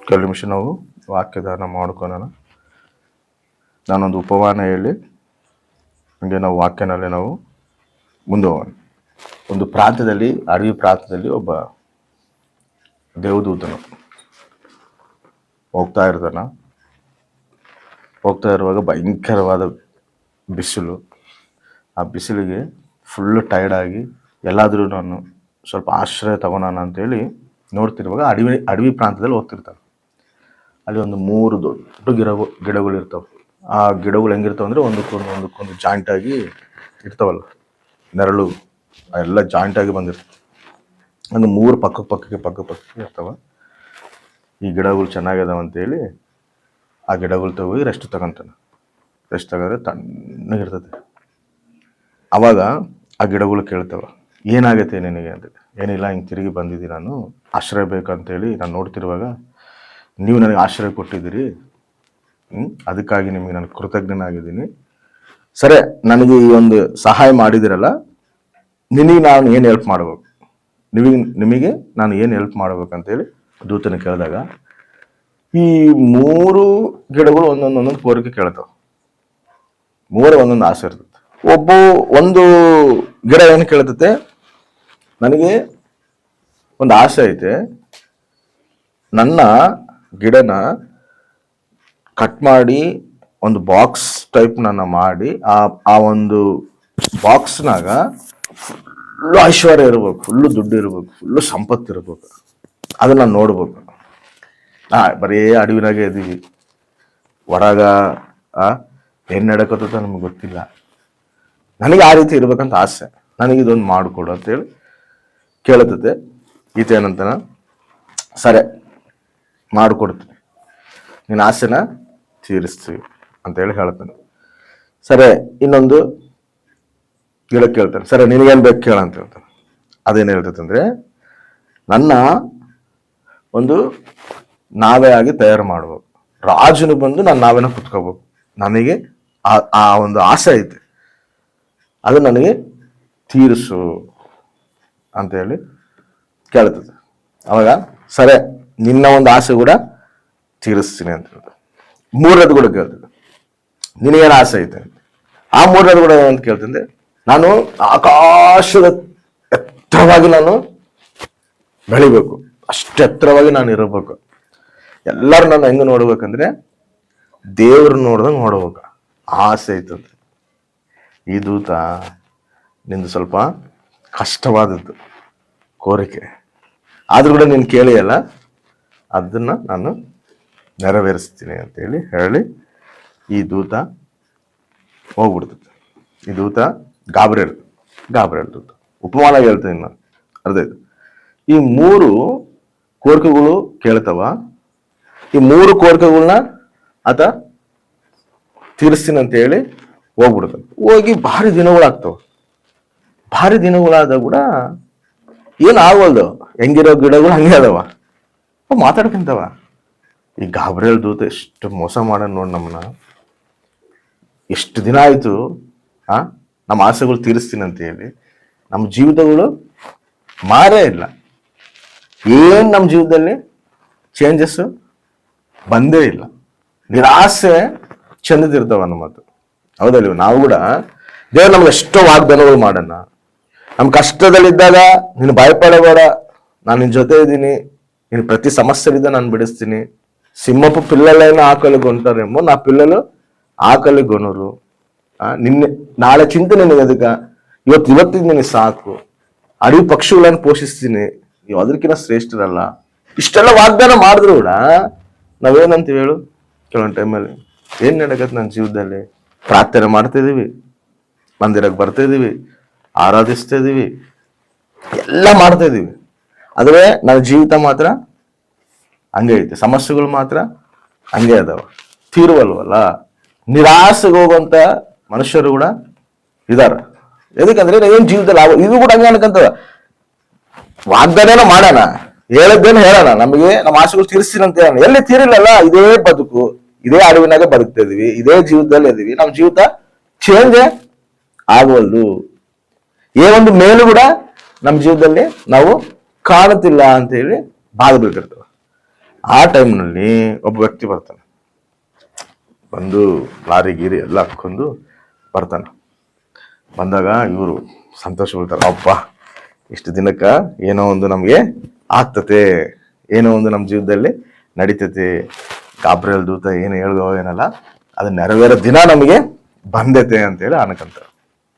ಕೆಲವು ನಿಮಿಷ ನಾವು ವಾಕ್ಯದಾನ ಮಾಡ್ಕೊಳ್ಳೋಣ. ನಾನೊಂದು ಉಪಮಾನ ಹೇಳಿ ಹಂಗೆ ನಾವು ವಾಕ್ಯನಲ್ಲಿ ನಾವು ಮುಂದೆ ಹೋಗೋಣ. ಒಂದು ಪ್ರಾಂತ್ಯದಲ್ಲಿ, ಅಡವಿ ಪ್ರಾಂತ್ಯದಲ್ಲಿ ಒಬ್ಬ ದೇವದೂತನು ಹೋಗ್ತಾ ಇರುವಾಗ ಭಯಂಕರವಾದ ಬಿಸಿಲು. ಆ ಬಿಸಿಲಿಗೆ ಫುಲ್ಲು ಟೈರ್ಡಾಗಿ ಎಲ್ಲಾದರೂ ನಾನು ಸ್ವಲ್ಪ ಆಶ್ರಯ ತಗೊಳೋಣ ಅಂತೇಳಿ ನೋಡ್ತಿರುವಾಗ ಅಡವಿ ಪ್ರಾಂತ್ಯದಲ್ಲಿ ಹೋಗ್ತಿರ್ತಾನೆ. ಅಲ್ಲಿ ಒಂದು 3 ದೊಡ್ಡ ಗಿಡಗಳು ಇರ್ತಾವೆ. ಆ ಗಿಡಗಳು ಹೆಂಗಿರ್ತಾವೆ ಅಂದರೆ ಒಂದಕ್ಕೊಂದು ಜಾಯಿಂಟಾಗಿ ಇರ್ತಾವಲ್ಲ, ನೆರಳು ಎಲ್ಲ ಜಾಯಿಂಟಾಗಿ ಬಂದಿರ್ತವೆ. ಒಂದು 3 ಪಕ್ಕಕ್ಕೆ ಇರ್ತಾವೆ. ಈ ಗಿಡಗಳು ಚೆನ್ನಾಗಿದಾವೆ ಅಂತೇಳಿ ಆ ಗಿಡಗಳು ತಗೋಗಿ ರೆಸ್ಟ್ ತಗೊಂತಾನೆ. ರೆಸ್ಟ್ ತಗೊಂಡ್ರೆ ತಣ್ಣಗಿರ್ತದೆ. ಆವಾಗ ಆ ಗಿಡಗಳು ಕೇಳ್ತಾವೆ, ಏನಾಗೈತೆ ನಿನಗೆ ಅಂತೇಳಿ. ಏನಿಲ್ಲ, ಹಿಂಗೆ ತಿರುಗಿ ಬಂದಿದ್ದೀನಿ, ನಾನು ಆಶ್ರಯ ಬೇಕಂತೇಳಿ ನಾನು ನೋಡ್ತಿರುವಾಗ ನೀವು ನನಗೆ ಆಶ್ರಯ ಕೊಟ್ಟಿದ್ದೀರಿ, ಅದಕ್ಕಾಗಿ ನಿಮಗೆ ನಾನು ಕೃತಜ್ಞನಾಗಿದ್ದೀನಿ. ಸರಿ, ನನಗೆ ಈ ಒಂದು ಸಹಾಯ ಮಾಡಿದಿರಲ್ಲ, ನಿನಗೆ ನಾನು ಏನು ಹೆಲ್ಪ್ ಮಾಡಬೇಕು, ನಿಮಗೆ ನಾನು ಏನು ಹೆಲ್ಪ್ ಮಾಡ್ಬೇಕಂತೇಳಿ ದೂತನ ಕೇಳಿದಾಗ ಈ 3 ಗಿಡಗಳು ಒಂದೊಂದು ಕೋರಿಕೆ ಕೇಳ್ತಾವೆ. 3 ಒಂದೊಂದು ಆಸೆ ಇರ್ತದೆ. ಒಂದು ಗಿಡ ಏನು ಕೇಳ್ತತೆ, ನನಗೆ ಒಂದು ಆಸೆ ಐತೆ, ನನ್ನ ಗಿಡನ ಕಟ್ ಮಾಡಿ ಒಂದು ಬಾಕ್ಸ್ ಟೈಪ್ ನನ್ನ ಮಾಡಿ ಆ ಒಂದು ಬಾಕ್ಸ್ನಾಗ ಫುಲ್ಲು ಐಶ್ವರ್ಯ ಇರ್ಬೇಕು, ಫುಲ್ಲು ದುಡ್ಡು ಇರ್ಬೇಕು, ಫುಲ್ಲು ಸಂಪತ್ತು ಇರ್ಬೇಕು, ಅದನ್ನ ನಾನು ನೋಡ್ಬೇಕು. ಬರೀ ಅಡವಿನಾಗೆ ಇದೀವಿ, ಹೊರಗ ಏನ್ ನಡಕತ್ತ ನಮ್ಗೆ ಗೊತ್ತಿಲ್ಲ. ನನಗೆ ಆ ರೀತಿ ಇರ್ಬೇಕಂತ ಆಸೆ, ನನಗೆ ಇದೊಂದು ಮಾಡಿಕೊಡು ಅಂತೇಳಿ ಕೇಳುತ್ತದೆ. ಈತ ಏನಂತಾನ, ಸರಿ ಮಾಡಿಕೊಡ್ತೀನಿ, ನಿನ್ನ ಆಸೆನ ತೀರಿಸ್ತೀವಿ ಅಂತೇಳಿ ಹೇಳ್ತಾನೆ. ಸರಿ, ಇನ್ನೊಂದು ಗಿಡ ಕೇಳ್ತಾನೆ, ಸರಿ ನಿನಗೇನು ಬೇಕು ಕೇಳ ಅಂತ ಹೇಳ್ತಾನೆ. ಅದೇನು ಹೇಳ್ತೈತಂದ್ರೆ, ನನ್ನ ಒಂದು ನಾವೇ ಆಗಿ ತಯಾರು ಮಾಡ್ಬೇಕು, ರಾಜನು ಬಂದು ನಾನು ನಾವೇನ ಕುತ್ಕೋಬೇಕು, ನನಗೆ ಆ ಒಂದು ಆಸೆ ಐತೆ, ಅದು ನನಗೆ ತೀರಿಸು ಅಂತೇಳಿ ಕೇಳ್ತದೆ. ಅವಾಗ ಸರಿ, ನಿನ್ನ ಒಂದು ಆಸೆ ಕೂಡ ತೀರಿಸ್ತೀನಿ ಅಂತ ಹೇಳ್ತಾರೆ. 3ನೇದು ಕೂಡ ಕೇಳ್ತದೆ, ನಿನಗೇನು ಆಸೆ ಐತೆ ಅಂತ. ಆ 3ನೇದು ಕೂಡ ಅಂತ ಕೇಳ್ತಂದ್ರೆ, ನಾನು ಆಕಾಶದ ಎತ್ತರವಾಗಿ ನಾನು ಬೆಳಿಬೇಕು, ಅಷ್ಟು ಎತ್ತರವಾಗಿ ನಾನು ಇರಬೇಕು, ಎಲ್ಲರೂ ನಾನು ಹೆಂಗ ನೋಡ್ಬೇಕಂದ್ರೆ ದೇವ್ರು ನೋಡ್ದಂಗೆ ನೋಡ್ಬೇಕು, ಆಸೆ ಐತಂದ್ರೆ. ಈ ದೂತ ನಿಂದು ಸ್ವಲ್ಪ ಕಷ್ಟವಾದದ್ದು ಕೋರಿಕೆ, ಆದ್ರೂ ಕೂಡ ನೀನು ಕೇಳಿಯಲ್ಲ, ಅದನ್ನ ನಾನು ನೆರವೇರಿಸ್ತೀನಿ ಅಂತೇಳಿ ಹೇಳಿ ಈ ದೂತ ಹೋಗ್ಬಿಡ್ತದೆ. ಈ ದೂತ ಗಾಬ್ರಿಯಲ್ ದೂತ ಉಪಮಾನ ಹೇಳ್ತೀನಿ ನಾನು, ಅರ್ಧ ಇದು. ಈ 3 ಕೋರಿಕೆಗಳು ಕೇಳ್ತಾವ. ಈ 3 ಕೋರಿಕೆಗಳನ್ನ ಆತ ತೀರಿಸ್ತೀನಿ ಅಂತ ಹೇಳಿ ಹೋಗ್ಬಿಡ್ತಾನೆ. ಹೋಗಿ ಭಾರಿ ದಿನಗಳಾಗ್ತಾವ. ಭಾರಿ ದಿನಗಳಾದ ಕೂಡ ಏನು ಆಗೋಲ್ದು, ಹೆಂಗಿರೋ ಗಿಡಗಳು ಹಂಗೆ ಅದಾವ, ಮಾತಾಡ್ಕೊಂತವ. ಈ ಗಾಬ್ರಿಯಲ್ ದೂತ ಎಷ್ಟು ಮೋಸ ಮಾಡೋಣ ನೋಡಿ ನಮ್ಮನ್ನ. ಎಷ್ಟು ದಿನ ಆಯ್ತು ನಮ್ಮ ಆಸೆಗಳು ತೀರಿಸ್ತೀನಿ ಅಂತ ಹೇಳಿ, ನಮ್ಮ ಜೀವಿತಗಳು ಮಾರೇ ಇಲ್ಲ. ಏನ್ ನಮ್ಮ ಜೀವಿತದಲ್ಲಿ ಚೇಂಜಸ್ ಬಂದೇ ಇಲ್ಲ. ನಿರಾಸೆ ಚೆಂದದಿರ್ತಾವ ನಮ್ಮ ಮಾತು, ಹೌದಲ್ವ? ನಾವು ಕೂಡ ದೇವ್ರು ನಮ್ಗೆ ಎಷ್ಟೋ ವಾಗ್ದಾನಗಳು ಮಾಡೋಣ. ನಮ್ಮ ಕಷ್ಟದಲ್ಲಿದ್ದಾಗ ನೀನು ಭಯಪಡಬೇಡ, ನಾನು ನಿನ್ನ ಜೊತೆ ಇದ್ದೀನಿ, ನೀನು ಪ್ರತಿ ಸಮಸ್ಯೆಲಿದ್ದ ನಾನು ಬಿಡಿಸ್ತೀನಿ. ಸಿಂಹಪ್ಪು పిల్లలైన ఆకలి కొంటారేమో, నా పిల్లలు ఆకలి కొనరు. ನಿನ್ನೆ ನಾಳೆ ಚಿಂತೆ ನಿನಗೆ ಅದಕ್ಕ, ಇವತ್ತಿಗೆ ನಿನಗೆ ಸಾಕು. ಅಡವಿ ಪಕ್ಷಿಗಳನ್ನು ಪೋಷಿಸ್ತೀನಿ, ನೀವು ಅದಕ್ಕಿಂತ ಶ್ರೇಷ್ಠರಲ್ಲ. ಇಷ್ಟೆಲ್ಲ ವಾಗ್ದಾನ ಮಾಡಿದ್ರು ಕೂಡ ನಾವೇನಂತೀವಿ ಹೇಳು? ಕೆಲವೊಂದು ಟೈಮಲ್ಲಿ ಏನ್ ನಡಕತ್ ನನ್ನ ಜೀವನದಲ್ಲಿ? ಪ್ರಾರ್ಥನೆ ಮಾಡ್ತಾ ಇದೀವಿ, ಮಂದಿರಕ್ಕೆ ಬರ್ತಾ ಇದೀವಿ, ಆರಾಧಿಸ್ತಾ ಇದೀವಿ, ಎಲ್ಲ ಮಾಡ್ತಾ ಇದೀವಿ, ಆದ್ರೆ ನನ್ನ ಜೀವಿತ ಮಾತ್ರ ಹಂಗೆ ಐತೆ, ಸಮಸ್ಯೆಗಳು ಮಾತ್ರ ಹಂಗೆ ಅದಾವ, ತೀರುವಲ್ವಲ್ಲ. ನಿರಾಸೆಗೆ ಹೋಗುವಂತ ಮನುಷ್ಯರು ಕೂಡ ಇದಾರ. ಎದಕ್ಕಂದ್ರೆ ಏನ್ ಜೀವಿತದಲ್ಲಿ ಇದು ಕೂಡ ಹಂಗೆ ಅನ್ಕಂತವ. ವಾಗ್ದಾನೇನೋ ಮಾಡೋಣ, ಹೇಳದ್ದೇನು ಹೇಳೋಣ, ನಮಗೆ ನಮ್ಮ ಆಸೆಗಳು ತೀರಿಸ್ತೀನಿ ಅಂತ ಹೇಳೋಣ, ಎಲ್ಲಿ ತೀರಿಲ್ಲಲ್ಲ. ಇದೇ ಬದುಕು, ಇದೇ ಅಡವಿನಾಗ ಬದುಕ್ತಾ ಇದೀವಿ, ಇದೇ ಜೀವಿತದಲ್ಲಿ ಇದೀವಿ, ನಮ್ಮ ಜೀವಿತ ಚೇಂಜ್ ಆಗವಲ್ದು. ಒಂದು ಮೇಲೂ ಕೂಡ ನಮ್ಮ ಜೀವಿತದಲ್ಲಿ ನಾವು ಕಾಣುತ್ತಿಲ್ಲ ಅಂತ ಹೇಳಿ ಬಾಧಬೇಕಿರ್ತವೆ. ಆ ಟೈಮ್ನಲ್ಲಿ ಒಬ್ಬ ವ್ಯಕ್ತಿ ಬರ್ತಾನೆ, ಬಂದು ಲಾರಿ ಗೀರಿ ಎಲ್ಲ ಹಾಕೊಂಡು ಬರ್ತಾನೆ. ಬಂದಾಗ ಇವರು ಸಂತೋಷ ಬೀಳ್ತಾರೆ, ಅಪ್ಪ ಇಷ್ಟು ದಿನಕ್ಕೆ ಏನೋ ಒಂದು ನಮಗೆ ಆಗ್ತತೆ, ಏನೋ ಒಂದು ನಮ್ಮ ಜೀವನದಲ್ಲಿ ನಡೀತೈತಿ, ಗಾಬ್ರಿಯಲ್ ದೂತ ಏನು ಹೇಳ್ದೋ ಏನಲ್ಲ ಅದು ನೆರವೇರೋ ದಿನ ನಮಗೆ ಬಂದೈತೆ ಅಂತೇಳಿ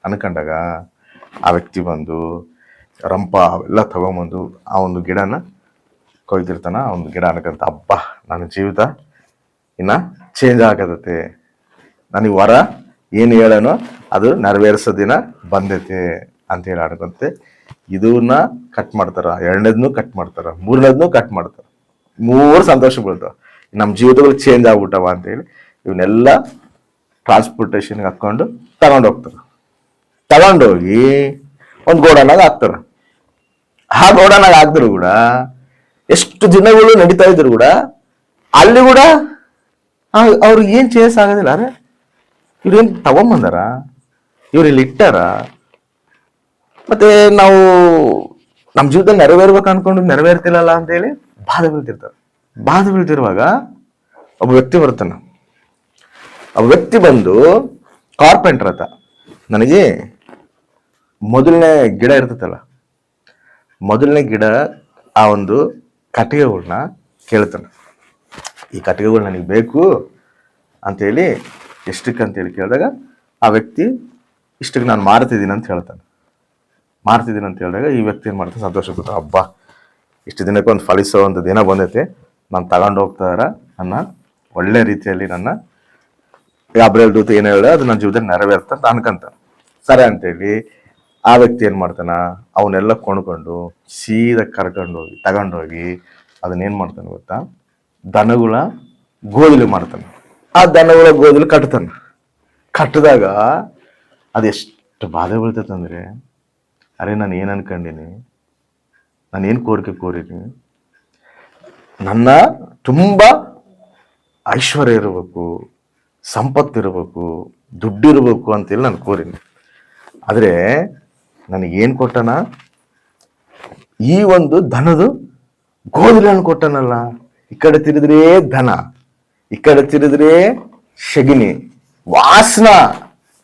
ಅನ್ಕೊಂಡಾಗ ಆ ವ್ಯಕ್ತಿ ಬಂದು ರಂಪ ಅವೆಲ್ಲ ತಗೊಂಬಂದು ಆ ಒಂದು ಗಿಡನ ಕೊಯ್ದಿರ್ತಾನ. ಆ ಒಂದು ಗಿಡ ಅನ್ಕಂತ, ಅಬ್ಬ ನನ್ನ ಜೀವಿತ ಇನ್ನ ಚೇಂಜ್ ಆಗತೈತೆ, ನನಗೆ ವರ ಏನು ಹೇಳೋನೋ ಅದು ನೆರವೇರಿಸೋ ದಿನ ಬಂದೈತೆ ಅಂತೇಳಿ ಅನ್ಕೊಂತೆ. ಇದನ್ನ ಕಟ್ ಮಾಡ್ತಾರ, ಎರಡನೇದನ್ನು ಕಟ್ ಮಾಡ್ತಾರ, ಮೂರನೇದನ್ನು ಕಟ್ ಮಾಡ್ತಾರ. 3 ಸಂತೋಷ ಬೀಳ್ತಾವ, ನಮ್ಮ ಜೀವಿತಗಳು ಚೇಂಜ್ ಆಗ್ಬಿಟ್ಟವ ಅಂತೇಳಿ ಇವನ್ನೆಲ್ಲ ಟ್ರಾನ್ಸ್ಪೋರ್ಟೇಷನ್ಗೆ ಹಾಕೊಂಡು ತಗೊಂಡೋಗ್ತಾರೆ. ತಗೊಂಡೋಗಿ ಒಂದು ಗೋಡನಾಗ ಹಾಕ್ತಾರ. ಆ ಗೋಡನಾಗ ಹಾಕಿದ್ರು ಕೂಡ ಎಷ್ಟು ದಿನಗಳು ನಡೀತಾ ಇದ್ರು ಕೂಡ ಅಲ್ಲಿ ಕೂಡ ಅವ್ರಿಗೆ ಏನ್ ಚೇಂಜ್ ಆಗೋದಿಲ್ಲ. ಅರೆ ಇವ್ರೇನ್ ತಗೊಂಬಂದಾರ, ಇವ್ರು ಇಲ್ಲಿ ಇಟ್ಟಾರ, ಮತ್ತೆ ನಾವು ನಮ್ಮ ಜೀವಿತದಲ್ಲಿ ನೆರವೇರ್ಬೇಕು ಅನ್ಕೊಂಡು ನೆರವೇರ್ತಿಲ್ಲಲ್ಲ ಅಂತೇಳಿ ಬಾಧೆ ಬೀಳ್ತಿರ್ತಾರೆ. ಬಾಧೆ ಬೀಳ್ತಿರುವಾಗ ಒಬ್ಬ ವ್ಯಕ್ತಿ ಬರ್ತಾನ. ಒಬ್ಬ ವ್ಯಕ್ತಿ ಬಂದು ಕಾರ್ಪೆಂಟರ್ ಆತ, ನನಗೆ ಮೊದಲನೇ ಗಿಡ ಇರ್ತೈತಲ್ಲ, ಮೊದಲನೇ ಗಿಡ ಆ ಒಂದು ಕಟ್ಟಿಗೆಗಳನ್ನ ಕೇಳ್ತಾನೆ. ಈ ಕಟ್ಟಿಗೆಗಳು ನನಗೆ ಬೇಕು ಅಂತೇಳಿ ಎಷ್ಟಕ್ಕೆ ಅಂತೇಳಿ ಕೇಳಿದಾಗ ಆ ವ್ಯಕ್ತಿ ಇಷ್ಟಕ್ಕೆ ನಾನು ಮಾರ್ತಿದ್ದೀನಿ ಅಂತ ಹೇಳ್ತಾನೆ. ಮಾರ್ತಿದ್ದೀನಿ ಅಂತ ಹೇಳಿದಾಗ ಈ ವ್ಯಕ್ತಿ ಏನು ಮಾಡ್ತಾನೆ, ಸಂತೋಷ ಪಡ್ತಾನೆ, ಹಬ್ಬ ಇಷ್ಟು ದಿನಕ್ಕೆ ಒಂದು ಫಲಿಸೋ ಒಂದು ದಿನ ಬಂದೈತೆ, ನಾನು ತಗೊಂಡು ಹೋಗ್ತಾರ ನನ್ನ ಒಳ್ಳೆ ರೀತಿಯಲ್ಲಿ ನನ್ನ ಗಾಬ್ರಿಯಲ್ ದೂತ ಏನು ಹೇಳ ಅದು ನನ್ನ ಜೀವನದಲ್ಲಿ ನೆರವೇರ್ತ ಅಂತ ಅನ್ಕಂತಾನೆ. ಸರಿ ಅಂತೇಳಿ ಆ ವ್ಯಕ್ತಿ ಏನು ಮಾಡ್ತಾನ, ಅವನ್ನೆಲ್ಲ ಕೊಂಡ್ಕೊಂಡು ಸೀದಾ ಕರ್ಕೊಂಡೋಗಿ ತಗೊಂಡೋಗಿ ಅದನ್ನೇನು ಮಾಡ್ತಾನೆ ಗೊತ್ತಾ, ದನಗಳ ಗೋಧಿಲು ಮಾಡ್ತಾನೆ. ಆ ದನಗಳ ಗೋಧಿಲು ಕಟ್ತಾನೆ. ಕಟ್ಟಿದಾಗ ಅದೆಷ್ಟು ಬಾಧೆ ಬೀಳ್ತೈತಂದ್ರೆ, ಅರೆ ನಾನು ಏನು ಅನ್ಕೊಂಡಿನಿ, ನಾನೇನು ಕೋರಿನಿ, ನನ್ನ ತುಂಬ ಐಶ್ವರ್ಯ ಇರಬೇಕು, ಸಂಪತ್ತಿರಬೇಕು, ದುಡ್ಡಿರಬೇಕು ಅಂತೇಳಿ ನಾನು ಕೋರಿನಿ. ಆದರೆ ನನಗೇನು ಕೊಟ್ಟನ, ಈ ಒಂದು ದನದು ಗೋಧಿಲನ್ನು ಕೊಟ್ಟನಲ್ಲ. ಈ ಕಡೆ ತಿರುದ್ರೆ ದನ, ಈ ಕಡೆ ತಿರುದ್ರೆ ಶಗಿನಿ ವಾಸನ.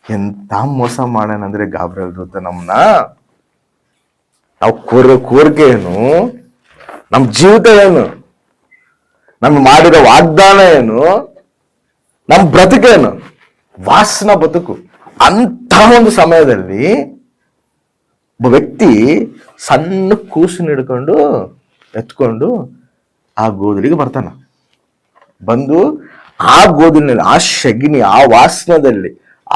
ಎಂತ ಮೋಸ ಮಾಡ್ಯಾನಂದ್ರೆ ಗಾಬ್ರಿಯಲ್ ದೂತ ನಮ್ಮನ್ನ. ನಾವು ಕೋರಿಕೆ ಏನು, ನಮ್ಮ ಜೀವಿತ ಏನು, ನಮ್ಗೆ ಮಾಡಿರೋ ವಾಗ್ದಾನ ಏನು, ನಮ್ಮ ಬ್ರತಿಕೇನು, ವಾಸನ ಬದುಕು. ಅಂತ ಒಂದು ಸಮಯದಲ್ಲಿ ಒಬ್ಬ ವ್ಯಕ್ತಿ ಸಣ್ಣ ಕೂಸನ್ನು ಹಿಡ್ಕೊಂಡು ಎತ್ಕೊಂಡು ಆ ಗೋಧಲಿಗೆ ಬರ್ತಾನ. ಬಂದು ಆ ಗೋಧಲಿನಲ್ಲಿ, ಆ ಶಗಿನಿ, ಆ ವಾಸನದಲ್ಲಿ,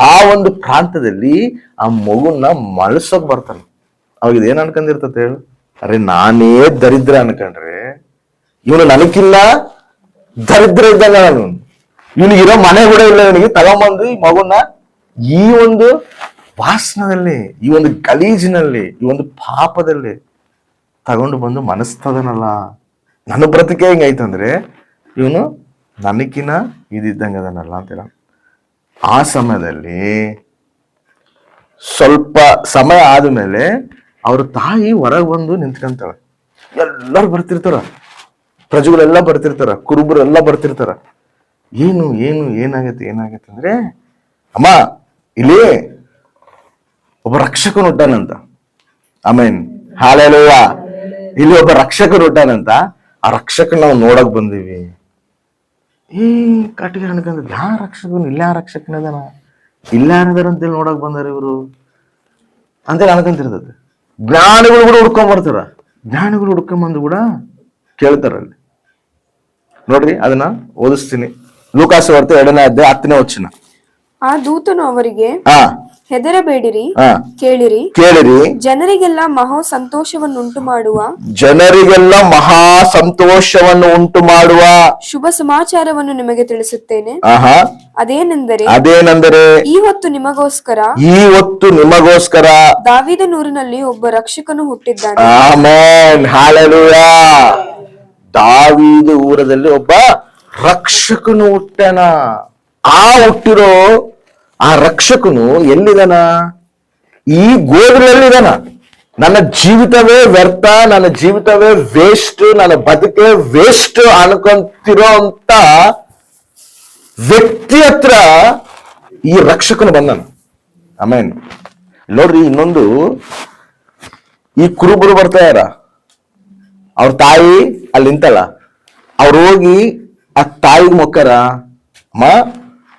ಆ ಒಂದು ಪ್ರಾಂತದಲ್ಲಿ ಆ ಮಗುನ ಮಲಸೋಕ್ ಬರ್ತಾನೆ. ಅವಾಗ ಇದೇನ್ ಅನ್ಕೊಂಡಿರ್ತತೆ ಹೇಳು, ಅರೆ ನಾನೇ ದರಿದ್ರ ಅನ್ಕೊಂಡ್ರೆ ಇವನು ನನಗಿಲ್ಲ ದರಿದ್ರ ಇದ್ದಾಗ, ನಾನು ಇವನಿಗಿರೋ ಮನೆ ಕೂಡ ಇಲ್ಲ, ಇವನಿಗೆ ತಗೊಂಬಂದು ಈ ಮಗುನ ಈ ಒಂದು ವಾಸನದಲ್ಲಿ, ಈ ಒಂದು ಗಲೀಜಿನಲ್ಲಿ, ಈ ಒಂದು ಪಾಪದಲ್ಲಿ ತಗೊಂಡು ಬಂದು ಮನಸ್ತದನಲ್ಲ. ನನ್ನ ಬ್ರತಿಕೆ ಹೆಂಗೈತಂದ್ರೆ ಇವನು ನನಕಿನ ಇದ್ದಂಗೆ ಅದನ್ನಲ್ಲ ಅಂತೀರ. ಆ ಸಮಯದಲ್ಲಿ ಸ್ವಲ್ಪ ಸಮಯ ಆದ್ಮೇಲೆ ಅವ್ರ ತಾಯಿ ಹೊರಗೆ ಬಂದು ನಿಂತ್ಕೊಂತಾಳ. ಎಲ್ಲರೂ ಬರ್ತಿರ್ತಾರ, ಪ್ರಜೆಗಳೆಲ್ಲ ಬರ್ತಿರ್ತಾರ, ಕುರುಬರೆಲ್ಲ ಬರ್ತಿರ್ತಾರ. ಏನು ಏನು ಏನಾಗೈತೆ ಅಂದ್ರೆ, ಅಮ್ಮ ಇಲ್ಲಿ ಒಬ್ಬ ರಕ್ಷಕನು ಹುಟ್ಟಾನಂತ. ಆಮೇನ್ ಹಾಲೆಲೂಯ. ಇಲ್ಲಿ ಒಬ್ಬ ರಕ್ಷಕನು ಹುಟ್ಟಾನಂತ. ಆ ರಕ್ಷಕನ ನಾವು ನೋಡಕ್ ಬಂದೀವಿ. ಈ ಕಟ್ಟಿಗೆ ಅನ್ಕೊಂಡ್ ಯಾ ರಕ್ಷಕನು, ಇಲ್ಲ ಯಾ ರಕ್ಷಕನದನ, ಇಲ್ಲ ಯಾರದಾರ ಅಂತೇಳಿ ನೋಡಕ್ ಬಂದಾರ ಇವರು ಅಂತೇಳಿ ಅನ್ಕೊಂತಿರ್ತದೆ. ಜ್ಞಾನಿಗಳು ಕೂಡ ಹುಡ್ಕೊಂಡ್ ಬರ್ತಾರ. ಜ್ಞಾನಿಗಳು ಹುಡ್ಕೊಂಬಂದು ಕೂಡ ಕೇಳ್ತಾರಲ್ಲಿ. ನೋಡ್ರಿ, ಅದನ್ನ ಓದಿಸ್ತೀನಿ. ಲೂಕಾಸು ವಾರ್ತೆ 2ನೇ ಅಧ್ಯಾಯ 10ನೇ ವಚನ. ಆ ದೂತನು ಅವರಿಗೆ, ಹೆದರಬೇಡಿರಿ, ಕೇಳಿರಿ, ಜನರಿಗೆಲ್ಲ ಮಹಾ ಸಂತೋಷವನ್ನುಂಟು ಮಾಡುವ ಶುಭ ಸಮಾಚಾರವನ್ನು ನಿಮಗೆ ತಿಳಿಸುತ್ತೇನೆ. ಅದೇನೆಂದರೆ ಈ ಹೊತ್ತು ನಿಮಗೋಸ್ಕರ ದಾವೀದನೂರಿನಲ್ಲಿ ಒಬ್ಬ ರಕ್ಷಕನು ಹುಟ್ಟಿದ್ದಾನೆ. Amen, hallelujah. ದಾವೀದ ಊರದಲ್ಲಿ ಒಬ್ಬ ರಕ್ಷಕನು ಹುಟ್ಟಾನ. ಆ ಹುಟ್ಟಿರೋ ಆ ರಕ್ಷಕನು ಎಲ್ಲಿದಾನ? ಈ ಗೋಧಿಲಲ್ಲಿದಾನ. ನನ್ನ ಜೀವಿತವೇ ವ್ಯರ್ಥ, ನನ್ನ ಜೀವಿತವೇ ವೇಸ್ಟ್, ನನ್ನ ಬದುಕೇ ವೇಸ್ಟ್ ಅನ್ಕೊಂತಿರೋ ಅಂತ ವ್ಯಕ್ತಿ ಹತ್ರ ಈ ರಕ್ಷಕನು ಬಂದನು. ಆಮೇನ್. ನೋಡ್ರಿ, ಇನ್ನೊಂದು, ಈ ಕುರುಬರು ಬರ್ತಾರ, ಅವ್ರ ತಾಯಿ ಅಲ್ಲಿ ನಿಂತಲ್ಲ, ಅವ್ರು ಹೋಗಿ ಆ ತಾಯಿಗೆ ಮೊಕ್ಕರ, ಅಮ್ಮ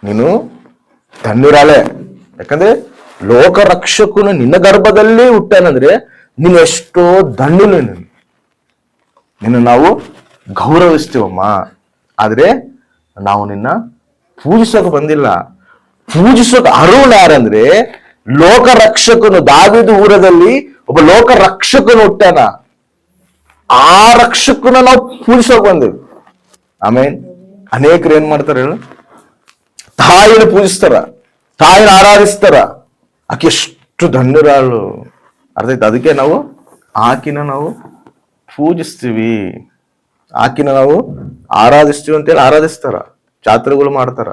ನೀನು ಧನ್ಯರಾಳೆ, ಯಾಕಂದ್ರೆ ಲೋಕ ರಕ್ಷಕನು ನಿನ್ನ ಗರ್ಭದಲ್ಲಿ ಹುಟ್ಟಾನಂದ್ರೆ ನೀನು ಎಷ್ಟೋ ಧನ್ಯನು. ನಿನ್ನ ನಾವು ಗೌರವಿಸ್ತೀವಮ್ಮ, ಆದ್ರೆ ನಾವು ನಿನ್ನ ಪೂಜಿಸೋಕೆ ಬಂದಿಲ್ಲ. ಪೂಜಿಸೋಕೆ ಅರುಣ್ ಯಾರಂದ್ರೆ ಲೋಕ ರಕ್ಷಕನು. ದಾವೀದ ಊರದಲ್ಲಿ ಒಬ್ಬ ಲೋಕ ರಕ್ಷಕನು ಹುಟ್ಟಾನ, ಆ ರಕ್ಷಕನ ನಾವು ಪೂಜಿಸೋಕೆ ಬಂದೇವಿ. ಆಮೇಲೆ ಅನೇಕರು ಏನ್ ಮಾಡ್ತಾರೆ ಹೇಳು, ತಾಯಿನ ಪೂಜಿಸ್ತಾರ, ತಾಯಿನ ಆರಾಧಿಸ್ತಾರ. ಆಕೆ ಎಷ್ಟು ಧನ್ಯರಾಳು, ಅರ್ಥ ಆಯ್ತು? ಅದಕ್ಕೆ ನಾವು ಆಕಿನ ನಾವು ಪೂಜಿಸ್ತೀವಿ, ಆಕಿನ ನಾವು ಆರಾಧಿಸ್ತೀವಿ ಅಂತೇಳಿ ಆರಾಧಿಸ್ತಾರ. ಜಾತ್ರೆಗಳು ಮಾಡ್ತಾರ,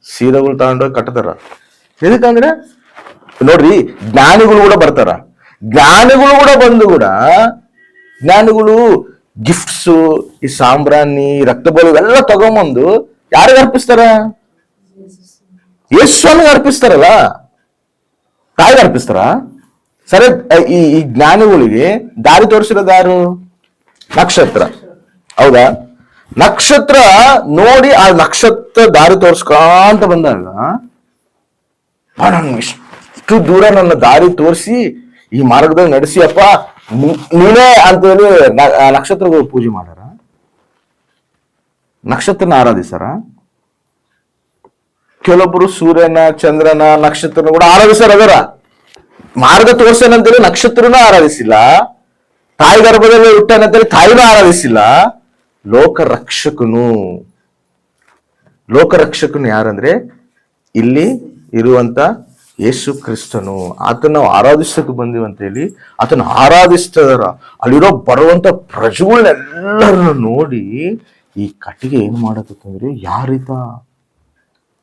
ಸೀರೆಗಳು ತಗೊಂಡೋಗಿ ಕಟ್ತಾರ. ಎದಕ್ಕಂದ್ರೆ ನೋಡ್ರಿ, ಜ್ಞಾನಿಗಳು ಕೂಡ ಬರ್ತಾರ. ಜ್ಞಾನಿಗಳು ಕೂಡ ಬಂದು ಕೂಡ ಜ್ಞಾನಿಗಳು ಗಿಫ್ಟ್ಸು, ಈ ಸಾಂಬ್ರಾಣಿ, ರಕ್ತಬಲಿ ಇವೆಲ್ಲ ತಗೊಂಬಂದು ಯಾರಿಗೆ ಅರ್ಪಿಸ್ತಾರ? ಯೇಸುವಿಗೆ ಅರ್ಪಿಸ್ತಾರಲ್ಲ, ತಾಯಿಗೆ ಅರ್ಪಿಸ್ತಾರ. ಸರಿ, ಈ ಜ್ಞಾನಿಗಳಿಗೆ ದಾರಿ ತೋರಿಸಿರೋದು ಯಾರು? ನಕ್ಷತ್ರ, ಹೌದಾ? ನಕ್ಷತ್ರ ನೋಡಿ ಆ ನಕ್ಷತ್ರ ದಾರಿ ತೋರಿಸ್ಕೊಂತ ಬಂದಾಗ, ನನ್ಗೆ ಇಷ್ಟು ದೂರ ನನ್ನ ದಾರಿ ತೋರಿಸಿ ಈ ಮಾರ್ಗದಲ್ಲಿ ನಡೆಸಿಯಪ್ಪ ನೀನೇ ಅಂತ ಹೇಳಿ ನಕ್ಷತ್ರಗಳು ಪೂಜೆ ಮಾಡ್ಯಾರ, ನಕ್ಷತ್ರನ ಆರಾಧಿಸ್ತಾರ. ಕೆಲವೊಬ್ರು ಸೂರ್ಯನ, ಚಂದ್ರನ, ನಕ್ಷತ್ರನ ಕೂಡ ಆರಾಧಿಸ್ತಾರ. ಅದರ ಮಾರ್ಗ ತೋರ್ಸೇನಂತೇಳಿ ನಕ್ಷತ್ರನ ಆರಾಧಿಸಿಲ್ಲ, ತಾಯಿ ಗರ್ಭದಲ್ಲಿ ಹುಟ್ಟನಂತೇಳಿ ತಾಯಿನೂ ಆರಾಧಿಸಿಲ್ಲ. ಲೋಕ ರಕ್ಷಕನು ಯಾರಂದ್ರೆ ಇಲ್ಲಿ ಇರುವಂತ ಯೇಸು ಕ್ರಿಸ್ತನು. ಆತನ ನಾವು ಆರಾಧಿಸಕ್ಕೆ ಬಂದಿವಿ ಅಂತ ಹೇಳಿ ಆತನ ಆರಾಧಿಸ್ತಾರ. ಅಲ್ಲಿರೋ ಬರುವಂತ ಪ್ರಜೆಗಳನ್ನೆಲ್ಲರನ್ನ ನೋಡಿ ಈ ಕಟ್ಟಿಗೆ ಏನ್ ಮಾಡತ್ತಂದ್ರೆ, ಯಾರೀತ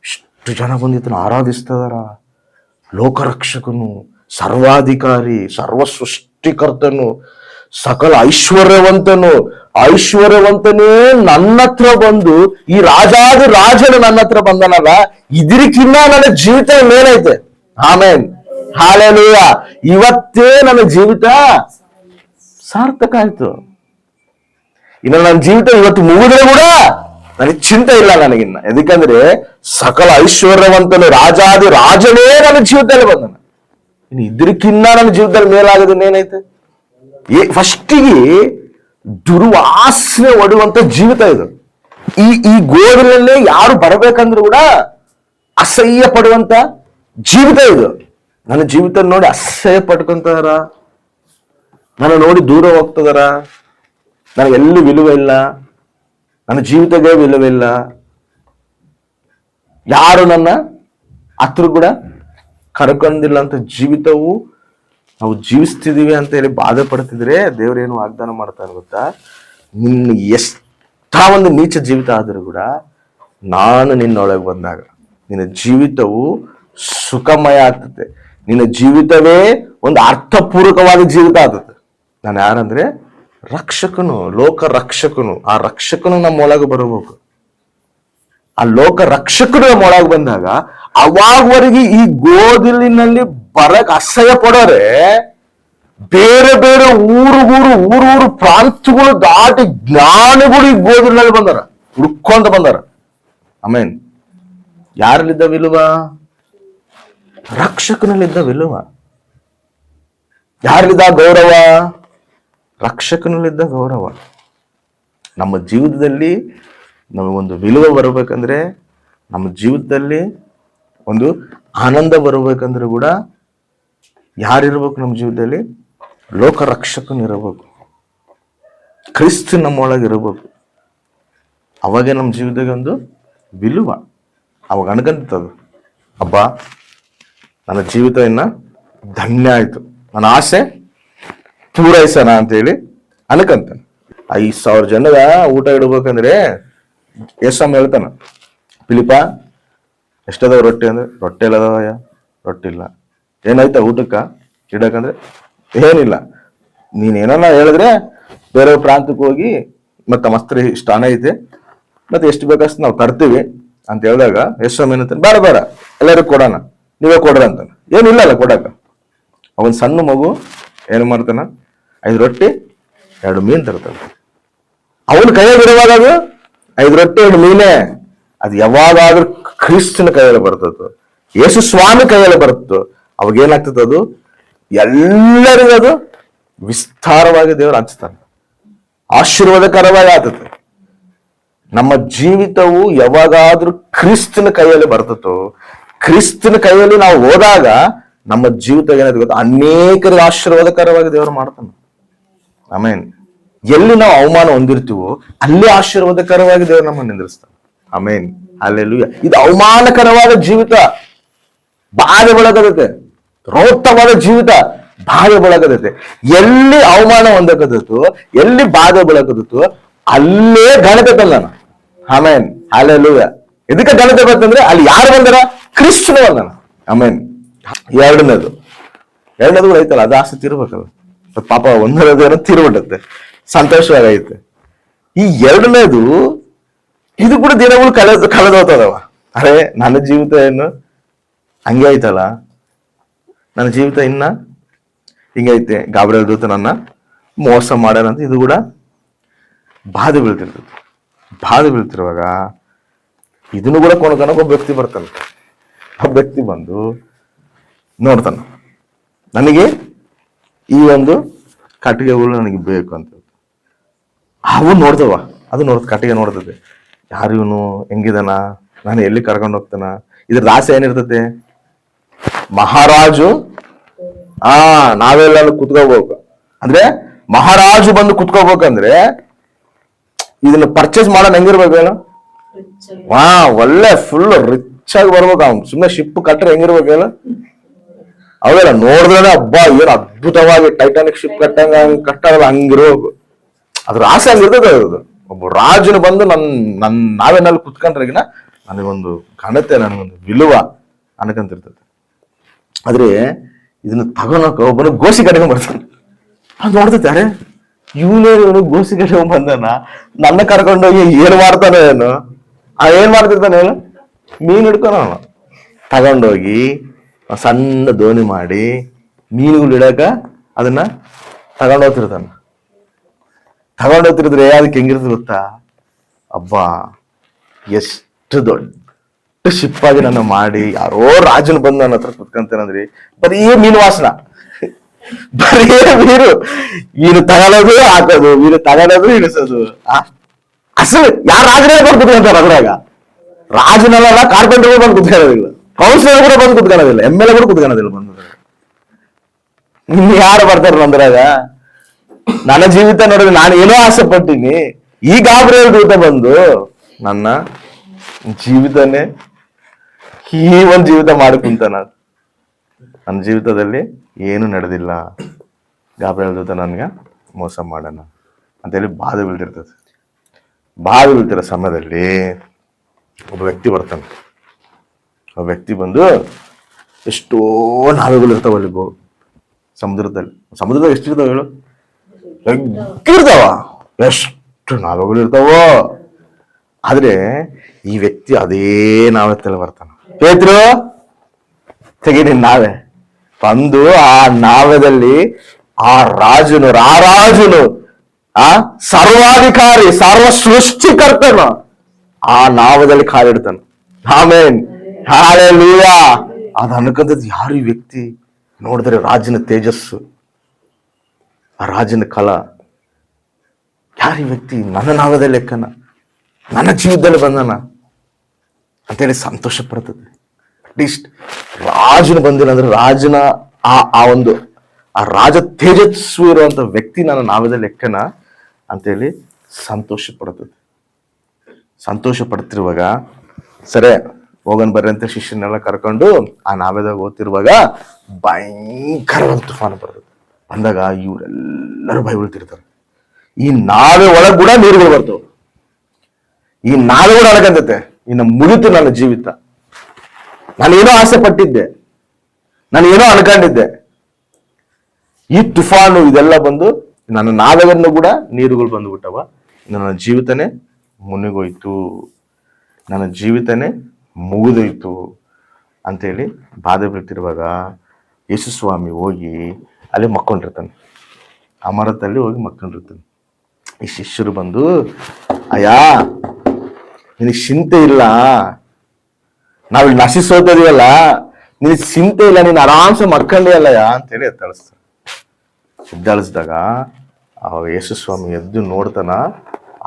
ಇಷ್ಟು ಜನ ಬಂದಿದ್ದನ್ನ ಆರಾಧಿಸ್ತದಾರ. ಲೋಕರಕ್ಷಕನು, ಸರ್ವಾಧಿಕಾರಿ, ಸರ್ವ ಸೃಷ್ಟಿಕರ್ತನು, ಸಕಲ ಐಶ್ವರ್ಯವಂತನೇ ನನ್ನ ಹತ್ರ ಬಂದು, ಈ ರಾಜನು ನನ್ನ ಹತ್ರ ಬಂದನಲ್ಲ, ಇದಕ್ಕಿನ್ನ ನನ್ನ ಜೀವಿತ ಮೇಲೈತೆ. ಆಮೇನ್, ಹಾಲೆಲೂಯ. ಇವತ್ತೇ ನನ್ನ ಜೀವಿತ ಸಾರ್ಥಕ ಆಯ್ತು. ಇನ್ನು ನನ್ನ ಜೀವಿತ ಇವತ್ತು ಮುಗಿದ್ರೆ ಕೂಡ ನನಗೆ ಚಿಂತೆ ಇಲ್ಲ ನನಗಿನ್ನ. ಯಾಕಂದ್ರೆ ಸಕಲ ಐಶ್ವರ್ಯವಂತನು, ರಾಜನೇ ನನ್ನ ಜೀವಿತದಲ್ಲಿ ಬಂದನ. ಇನ್ನು ಇದಕ್ಕಿನ್ನ ನನ್ನ ಜೀವಿತದಲ್ಲಿ ಮೇಲಾಗದನ್ನೇನೈತೆ? ಫಸ್ಟಿಗೆ ದುರ್ವಾಸನೆ ಹೊಡುವಂತ ಜೀವಿತ ಇದು. ಈ ಗೋಡಲಲ್ಲೇ ಯಾರು ಬರಬೇಕಂದ್ರೂ ಕೂಡ ಅಸಹ್ಯ ಪಡುವಂತ ಜೀವಿತ ಇದು. ನನ್ನ ಜೀವಿತ ನೋಡಿ ಅಸಹ್ಯ ಪಡ್ಕೊಂತಾರ, ನನ್ನ ನೋಡಿ ದೂರ ಹೋಗ್ತದಾರ, ನನಗೆಲ್ಲಿ ವಿలువ ಇಲ್ಲ, ನನ್ನ ಜೀವಿತಕ್ಕೆ ವಿలువ ಇಲ್ಲ. ಯಾರು ನನ್ನ ಹತ್ರ ಕೂಡ ಕರ್ಕೊಂಡಿಲ್ಲ ಅಂತ ಜೀವಿತವು ನಾವು ಜೀವಿಸ್ತಿದೀವಿ ಅಂತ ಹೇಳಿ ಬಾಧೆ ಪಡ್ತಿದ್ರೆ ದೇವ್ರೇನು ವಾಗ್ದಾನ ಮಾಡ್ತಾನೆ ಗೊತ್ತಾ? ನಿನ್ನ ಎಷ್ಟ ಒಂದು ನೀಚ ಜೀವಿತ ಆದರೂ ಕೂಡ ನಾನು ನಿನ್ನೊಳಗೆ ಬಂದಾಗ ನಿನ್ನ ಜೀವಿತವು ಸುಖಮಯ ಆಗ್ತದೆ. ನಿನ್ನ ಜೀವಿತವೇ ಒಂದು ಅರ್ಥಪೂರ್ವಕವಾದ ಜೀವಿತ ಆಗ್ತದೆ. ನಾನು ಯಾರಂದ್ರೆ ರಕ್ಷಕನು, ಲೋಕ ರಕ್ಷಕನು. ಆ ರಕ್ಷಕನು ನಮ್ಮ ಒಳಗೆ ಬರಬೇಕು. ಆ ಲೋಕ ರಕ್ಷಕರು ನಮ್ಮ ಒಳಗೆ ಬಂದಾಗ ಅವಾಗವರೆಗೆ ಈ ಗೋದಿಲಿನಲ್ಲಿ ಬರಕ್ ಅಸಹ್ಯ ಪಡೋರೆ ಬೇರೆ ಬೇರೆ ಊರು ಪ್ರಾಂತ್ಯಗಳು ದಾಟಿ ಜ್ಞಾನಿಗಳು ಈ ಗೋದಿಲಿನಲ್ಲಿ ಬಂದಾರ, ಹುಡ್ಕೊಂತ ಬಂದಾರ. ಆಮೇನ್. ಯಾರಲ್ಲಿದ್ದ ವಿలువ? ರಕ್ಷಕನಲ್ಲಿದ್ದ ವಿలువ. ಯಾರಲ್ಲಿದ್ದ ಗೌರವ? ರಕ್ಷಕನಲ್ಲಿದ್ದ ಗೌರವ. ನಮ್ಮ ಜೀವಿತದಲ್ಲಿ ನಮಗೊಂದು ವಿలువ ಬರಬೇಕಂದ್ರೆ, ನಮ್ಮ ಜೀವಿತದಲ್ಲಿ ಒಂದು ಆನಂದ ಬರಬೇಕಂದ್ರೆ ಕೂಡ ಯಾರಿರ್ಬೇಕು ನಮ್ಮ ಜೀವಿತದಲ್ಲಿ? ಲೋಕ ರಕ್ಷಕನು ಇರಬೇಕು, ಕ್ರಿಸ್ತ ನಮ್ಮೊಳಗೆ ಇರಬೇಕು. ಅವಾಗೆ ನಮ್ಮ ಜೀವಿತಕ್ಕೆ ಒಂದು ವಿలువ. ಅವಾಗ ಅನ್ಕಂತದು, ಹಬ್ಬ ನನ್ನ ಜೀವಿತ ಇನ್ನ ಧನ್ಯ ಆಯ್ತು, ನನ್ನ ಆಸೆ ಪೂರೈಸೋಣ ಅಂತೇಳಿ ಅನ್ಕಂತಾನೆ. 5,000 ಜನಗ ಊಟ ಇಡ್ಬೇಕಂದ್ರೆ ಯೇಸಮ್ಮ ಹೇಳ್ತಾನ, ಫಿಲಿಪ ಎಷ್ಟದಾವ ರೊಟ್ಟಿ ಅಂದ್ರೆ, ರೊಟ್ಟಿ ಎಲ್ಲದವಯ್ಯ, ರೊಟ್ಟಿ ಇಲ್ಲ. ಏನಾಯ್ತಾ ಊಟಕ್ಕ ಇಡಕಂದ್ರೆ ಏನಿಲ್ಲ. ನೀನೇನನ್ನ ಹೇಳಿದ್ರೆ ಬೇರೆ ಪ್ರಾಂತಕ್ಕೆ ಹೋಗಿ ಮತ್ತೆ ಮಸ್ತ್ರಿ ಇಷ್ಟು ಹಣ ಐತೆ ಮತ್ತೆ ಎಷ್ಟು ಬೇಕಷ್ಟು ನಾವು ತರ್ತೀವಿ ಅಂತ ಹೇಳಿದಾಗ ಯೇಸು ಏನಂತಾನೆ, ಬೇಡ ಬೇಡ ಎಲ್ಲರಿಗೂ ಕೊಡೋಣ, ನೀವೇ ಕೊಡ್ರಿ ಅಂತಾನೆ. ಏನಿಲ್ಲ ಕೊಡಕ. ಅವನ್ ಸಣ್ಣ ಮಗು ಏನು ಮಾಡ್ತಾನ, 5 ರೊಟ್ಟಿ 2 ಮೀನ್ ತರ್ತಾನೆ. ಅವನ ಕೈಯಾಗ ಇರುವಾಗ ಅದು 5 ರೊಟ್ಟಿ 2 ಮೀನೇ. ಅದು ಯಾವಾಗಾದ್ರೂ ಕ್ರಿಸ್ತನ ಕೈಯಲ್ಲಿ ಬರ್ತದ, ಯೇಸು ಸ್ವಾಮಿ ಕೈಯಲ್ಲಿ ಬರುತ್ತೋ ಅವಾಗ ಏನಾಗ್ತದೆ, ಅದು ಎಲ್ಲರಿಗೂ ಅದು ವಿಸ್ತಾರವಾಗಿ ದೇವರು ಹಂಚ್ತಾನೆ, ಆಶೀರ್ವಾದಕರವಾಗಿ ಆಗ್ತದೆ. ನಮ್ಮ ಜೀವಿತವು ಯಾವಾಗಾದ್ರೂ ಕ್ರಿಸ್ತನ ಕೈಯಲ್ಲಿ ಬರ್ತದೋ, ಕ್ರಿಸ್ತನ ಕೈಯಲ್ಲಿ ನಾವು ಹೋದಾಗ ನಮ್ಮ ಜೀವಿತ ಏನಾದ್ರು ಗೊತ್ತಾ, ಅನೇಕರಿಗೆ ಆಶೀರ್ವಾದಕರವಾಗಿ ದೇವರು ಮಾಡ್ತಾನೆ. ಆಮೇನ್. ಎಲ್ಲಿ ನಾವು ಅವಮಾನ ಹೊಂದಿರ್ತೀವೋ ಅಲ್ಲಿ ಆಶೀರ್ವಾದಕರವಾಗಿ ದೇವರು ನಮ್ಮನ್ನು ನಿಂದಿರ್ಸ್ತಾನೆ. ಆಮೇನ್. ಹಲ್ಲೆಲೂಯಾ. ಇದು ಅವಮಾನಕರವಾದ ಜೀವಿತ ಬಾಧೆ ಒಳಗದತೆ, ರೋತ್ತವಾದ ಜೀವಿತ ಬಾಧೆ ಒಳಗದತೆ. ಎಲ್ಲಿ ಅವಮಾನ ಹೊಂದಕದತ್ತು, ಎಲ್ಲಿ ಬಾಧೆ ಬೆಳಕದತ್ತು, ಅಲ್ಲೇ ಘನತೆ ತಂದಾನ. ಆಮೇನ್. ಹಲ್ಲೆಲೂಯಾ. ಇದಕ್ಕೆ ಘನತೆ ಬರ್ತಂದ್ರೆ ಅಲ್ಲಿ ಯಾರು ಬಂದಾರ, ಕ್ರಿಸ್ತನು ಬಂದಾನ. ಆಮೇನ್. ಎರಡನೇದು ಕೂಡ ಐತಲ್ಲ, ಅದು ಆಸೆ ತೀರ್ಬೇಕಲ್ಲ. ಪಾಪ ಒಂದನೇದೇನೋ ತೀರ್ಬಿಟ್ಟತ್ತೆ, ಸಂತೋಷವಾಗೈತೆ. ಈ ಎರಡನೇದು ಇದು ಕೂಡ ದಿನಗಳು ಕಳೆದೋಗ್ತದವ. ಅರೆ ನನ್ನ ಜೀವಿತ ಏನು ಹಂಗೆ ಐತಲ್ಲ, ನನ್ನ ಜೀವಿತ ಇನ್ನ ಹಿಂಗೈತೆ, ಗಾಬರಿಯಲ್ ದೂತ ನನ್ನ ಮೋಸ ಮಾಡ್ಯಾರಂತ ಇದು ಕೂಡ ಬಾಧೆ ಬೀಳ್ತಿರ್ತದೆ. ಬಾಧೆ ಬೀಳ್ತಿರುವಾಗ ಇದನ್ನು ಕೂಡ ಕೊಣಕನಕ್ಕೆ ಒಬ್ಬ ವ್ಯಕ್ತಿ ಬರ್ತಾನೆ. ಒಬ್ಬ ವ್ಯಕ್ತಿ ಬಂದು ನೋಡ್ತಾನ, ನನಗೆ ಈ ಒಂದು ಕಟ್ಟಿಗೆಗಳು ನನಗೆ ಬೇಕು ಅಂತ. ಅವು ನೋಡ್ತವ, ಅದು ಕಟ್ಟಿಗೆ ನೋಡ್ತದೆ, ಯಾರು ಇವನು, ಹೆಂಗಿದಾನ, ನಾನು ಎಲ್ಲಿ ಕರ್ಕೊಂಡು ಹೋಗ್ತಾನ. ಇದ್ರ ಆಸೆ ಏನಿರ್ತದೆ, ಮಹಾರಾಜು ನಾವೆಲ್ಲ ಕುತ್ಕೋಬೇಕು ಅಂದ್ರೆ, ಮಹಾರಾಜು ಬಂದು ಕುತ್ಕೋಬೇಕಂದ್ರೆ ಇದನ್ನ ಪರ್ಚೇಸ್ ಮಾಡೋಣ ಹೆಂಗಿರ್ಬೇಕು ಹೇಳು. ಒಳ್ಳೆ ಫುಲ್ ರಿಚ್ ಆಗಿ ಬರ್ಬೇಕು. ಅವ್ನು ಸುಮ್ಮನೆ ಶಿಪ್ ಕಟ್ರೆ ಹೆಂಗಿರ್ಬೇಕು ಹೇಳು. ಅವೆಲ್ಲ ನೋಡಿದ್ರೆ ಹಬ್ಬ ಏನು ಅದ್ಭುತವಾಗಿ ಟೈಟಾನಿಕ್ ಶಿಪ್ ಕಟ್ಟಾಗಲ್ಲ ಹಂಗಿರ್ಬೇಕು. ಅದ್ರ ಆಸೆ ಹಂಗಿರ್ತದೆ. ಅದು ಒಬ್ಬ ರಾಜನು ಬಂದು ನಾವೇನಲ್ಲಿ ಕುತ್ಕೊಂಡ್ರೆಗಿನ ನನಗೊಂದು ಘನತೆ, ನನಗೊಂದು ವಿಲುವ ಅನ್ಕಂತಿರ್ತದೆ. ಆದ್ರೆ ಇದನ್ನ ತಗೊಳಕ ಒಬ್ಬನು ಗೋಸಿ ಕಟ್ಕೊಂಡ್ ಬರ್ತಾನೆ. ಅದು ನೋಡ್ತೈತೆ, ಅರೆ ಇವನು ಗೋಸಿ ಕಟ್ಕೊಂಡ್ ಬಂದಾನ, ನನ್ನ ಕರ್ಕೊಂಡೋಗಿ ಏನ್ ಮಾಡ್ತಾನೆ ಏನು, ಏನ್ ಮಾಡ್ತಿರ್ತಾನೆ ಏನು, ಮೀನ್ ಹಿಡ್ಕೊನ ತಗೊಂಡೋಗಿ ಸಣ್ಣ ದೋಣಿ ಮಾಡಿ ಮೀನುಗಳು ಇಡಕ ಅದನ್ನ ತಗೊಂಡೋಗ್ತಿರ್ತಾನ. ತಗೊಂಡೋಗ್ತಿರಿದ್ರೆ ಅದಕ್ಕೆ ಹೆಂಗಿರ್ತದೆ ಗೊತ್ತಾ, ಅಬ್ಬಾ ಎಷ್ಟು ದೊಡ್ಡ ಶಿಪ್ ಆಗಿ ನನ್ನ ಮಾಡಿ ಯಾರೋ ರಾಜನ್ ಬಂದು ನನ್ನ ಹತ್ರ ಕುತ್ಕೊಂತೇನಂದ್ರಿ, ಬರೀ ಮೀನು ವಾಸನ, ಬರೀ ಮೀನು ತಗೊಳ್ಳೋದು ಹಾಕೋದು, ಮೀನು ತಗೊಳ್ಳೋದು ಇಳಿಸೋದು. ಅಸಲು ಯಾರ ರಾಜನೇ ಬಂದು ಕುತ್ಕೊಂತಾರ ಅದ್ರಾಗ. ರಾಜನೆಲ್ಲ ಕಾರ್ಪೆಂಟರ್ ಬಂದು ಕುತ್ಕೊಳ್ಳೋದಿಲ್ಲ, ಕೌನ್ಸಿಲರ್ ಕೂಡ ಬಂದು ಕುತ್ಕೊಳ್ಳೋದಿಲ್ಲ, MLA ಕೂಡ ಕುತ್ಕೊಳ್ಳೋದಿಲ್ಲ. ಬಂದು ಇನ್ನು ಯಾರು ಬರ್ತಾರ ಅಂದ್ರಾಗ. ನನ್ನ ಜೀವಿತ ನೋಡಿದ್ರೆ ನಾನು ಏನೋ ಆಸೆ ಪಟ್ಟಿನಿ, ಈ ಗಾಬರಿಯಲ್ ದೂತ ಬಂದು ನನ್ನ ಜೀವಿತನೇ ಈ ಒಂದು ಜೀವಿತ ಮಾಡಿ ಕುಂತಾನ. ನನ್ನ ಜೀವಿತದಲ್ಲಿ ಏನು ನಡೆದಿಲ್ಲ, ಗಾಬರಿಯಲ್ ದೂತ ನನ್ಗೆ ಮೋಸ ಮಾಡೋಣ ಅಂತೇಳಿ ಬಾಧೆ ಬೀಳ್ತಿರ್ತದೆ. ಬಾಧೆ ಬೀಳ್ತಿರೋ ಸಮಯದಲ್ಲಿ ಒಬ್ಬ ವ್ಯಕ್ತಿ ಬರ್ತಾನೆ. ಒಬ್ಬ ವ್ಯಕ್ತಿ ಬಂದು, ಎಷ್ಟೋ ನಾವೆಗಳು ಇರ್ತಾವಲ್ಲಿ ಸಮುದ್ರದಾಗ ಎಷ್ಟಿರ್ತಾವ ಹೇಳು, ಇರ್ತಾವ, ಎಷ್ಟು ನಾವೆಗಳು ಇರ್ತಾವೋ. ಆದ್ರೆ ಈ ವ್ಯಕ್ತಿ ಅದೇ ನಾವೆತ್ತಲ್ಲಿ ಬರ್ತಾನ. ಪೇತ್ರು ತೆಗೀನಿ ನಾವೆ ಬಂದು ಆ ನಾವದಲ್ಲಿ ಆ ರಾಜನು ಸರ್ವಾಧಿಕಾರಿ ಸರ್ವ ಸೃಷ್ಟಿಕರ್ತನು ಆ ನಾವದಲ್ಲಿ ಕಾಲಿಡ್ತಾನ. ಆಮೇನ್. ಹಲ್ಲೆಲೂಯಾ. ಅದು ಅನ್ಕೊಂಡದ್ದು ಯಾರು ಈ ವ್ಯಕ್ತಿ ನೋಡಿದ್ರೆ ರಾಜನ ತೇಜಸ್ಸು, ಆ ರಾಜನ ಕಲ. ಯಾರು ಈ ವ್ಯಕ್ತಿ, ನನ್ನ ನಾವದಲ್ಲಿ ಲೆಕ್ಕನ, ನನ್ನ ಜೀವಿತದಲ್ಲಿ ಬಂದನ ಅಂತೇಳಿ ಸಂತೋಷ ಪಡ್ತದೆ. ಅಟ್ಲೀಸ್ಟ್ ರಾಜನ ಬಂದಿಲ್ಲ ಅಂದ್ರೆ ರಾಜನ ಆ ರಾಜ ತೇಜಸ್ಸು ಇರುವಂತ ವ್ಯಕ್ತಿ ನನ್ನ ನಾವದಲ್ಲಿ ಲೆಕ್ಕನ ಅಂತೇಳಿ ಸಂತೋಷ ಪಡ್ತದೆ. ಸಂತೋಷ ಪಡ್ತಿರುವಾಗ ಸರಿ ಹೋಗನ್ ಬರ್ರಿ ಅಂತ ಶಿಷ್ಯನೆಲ್ಲ ಕರ್ಕೊಂಡು ಆ ನಾವೆದಾಗ ಓದ್ತಿರುವಾಗ ಭಯಂಕರವಾದ ತುಫಾನ ಬರ್ತದೆ. ಬಂದಾಗ ಇವರೆಲ್ಲರೂ ಭಯ ಬೀಳ್ತಿರ್ತಾರೆ. ಈ ನಾವೇ ಒಳಗ್ ಕೂಡ ನೀರುಗಳು ಬರ್ತವೆ, ಈ ನಾವೇ ಕೂಡ ಅಳಕಂತತೆ. ಇನ್ನು ಮುಗಿತು ನನ್ನ ಜೀವಿತ, ನಾನೇನೋ ಆಸೆ ಪಟ್ಟಿದ್ದೆ, ನಾನೇನೋ ಅನ್ಕೊಂಡಿದ್ದೆ, ಈ ತುಫಾನು ಇದೆಲ್ಲ ಬಂದು ನನ್ನ ನಾವೆಯನ್ನು ಕೂಡ ನೀರುಗಳು ಬಂದುಬಿಟ್ಟವ, ನನ್ನ ಜೀವಿತನೇ ಮುನಿಗೋಯ್ತು, ನನ್ನ ಜೀವಿತನೇ ಮುಗಿದೋಯ್ತು ಅಂತೇಳಿ ಬಾಧೆ ಬೀಳ್ತಿರುವಾಗ ಯೇಸು ಸ್ವಾಮಿ ಹೋಗಿ ಅಲ್ಲಿ ಮಕ್ಕೊಂಡಿರ್ತಾನೆ, ಅಮರತಲ್ಲಿ ಹೋಗಿ ಮಕ್ಕೊಂಡಿರ್ತಾನೆ. ಈ ಶಿಷ್ಯರು ಬಂದು, ಅಯ್ಯ ನಿನಗೆ ಚಿಂತೆ ಇಲ್ಲ, ನಾವಿಲ್ಲಿ ನಶಿಸೋದಿವಲ್ಲ, ನಿನಗೆ ಚಿಂತೆ ಇಲ್ಲ, ನೀನು ಆರಾಮ್ಸೆ ಮಕ್ಕಂಡಿ ಅಲ್ಲಯ್ಯ ಅಂತೇಳಿ ಎದ್ದಾಳಿಸ್ತಾರೆ. ಎದ್ದಾಳಿಸಿದಾಗ ಅವಾಗ ಯೇಸು ಸ್ವಾಮಿ ಎದ್ದು ನೋಡ್ತಾನ,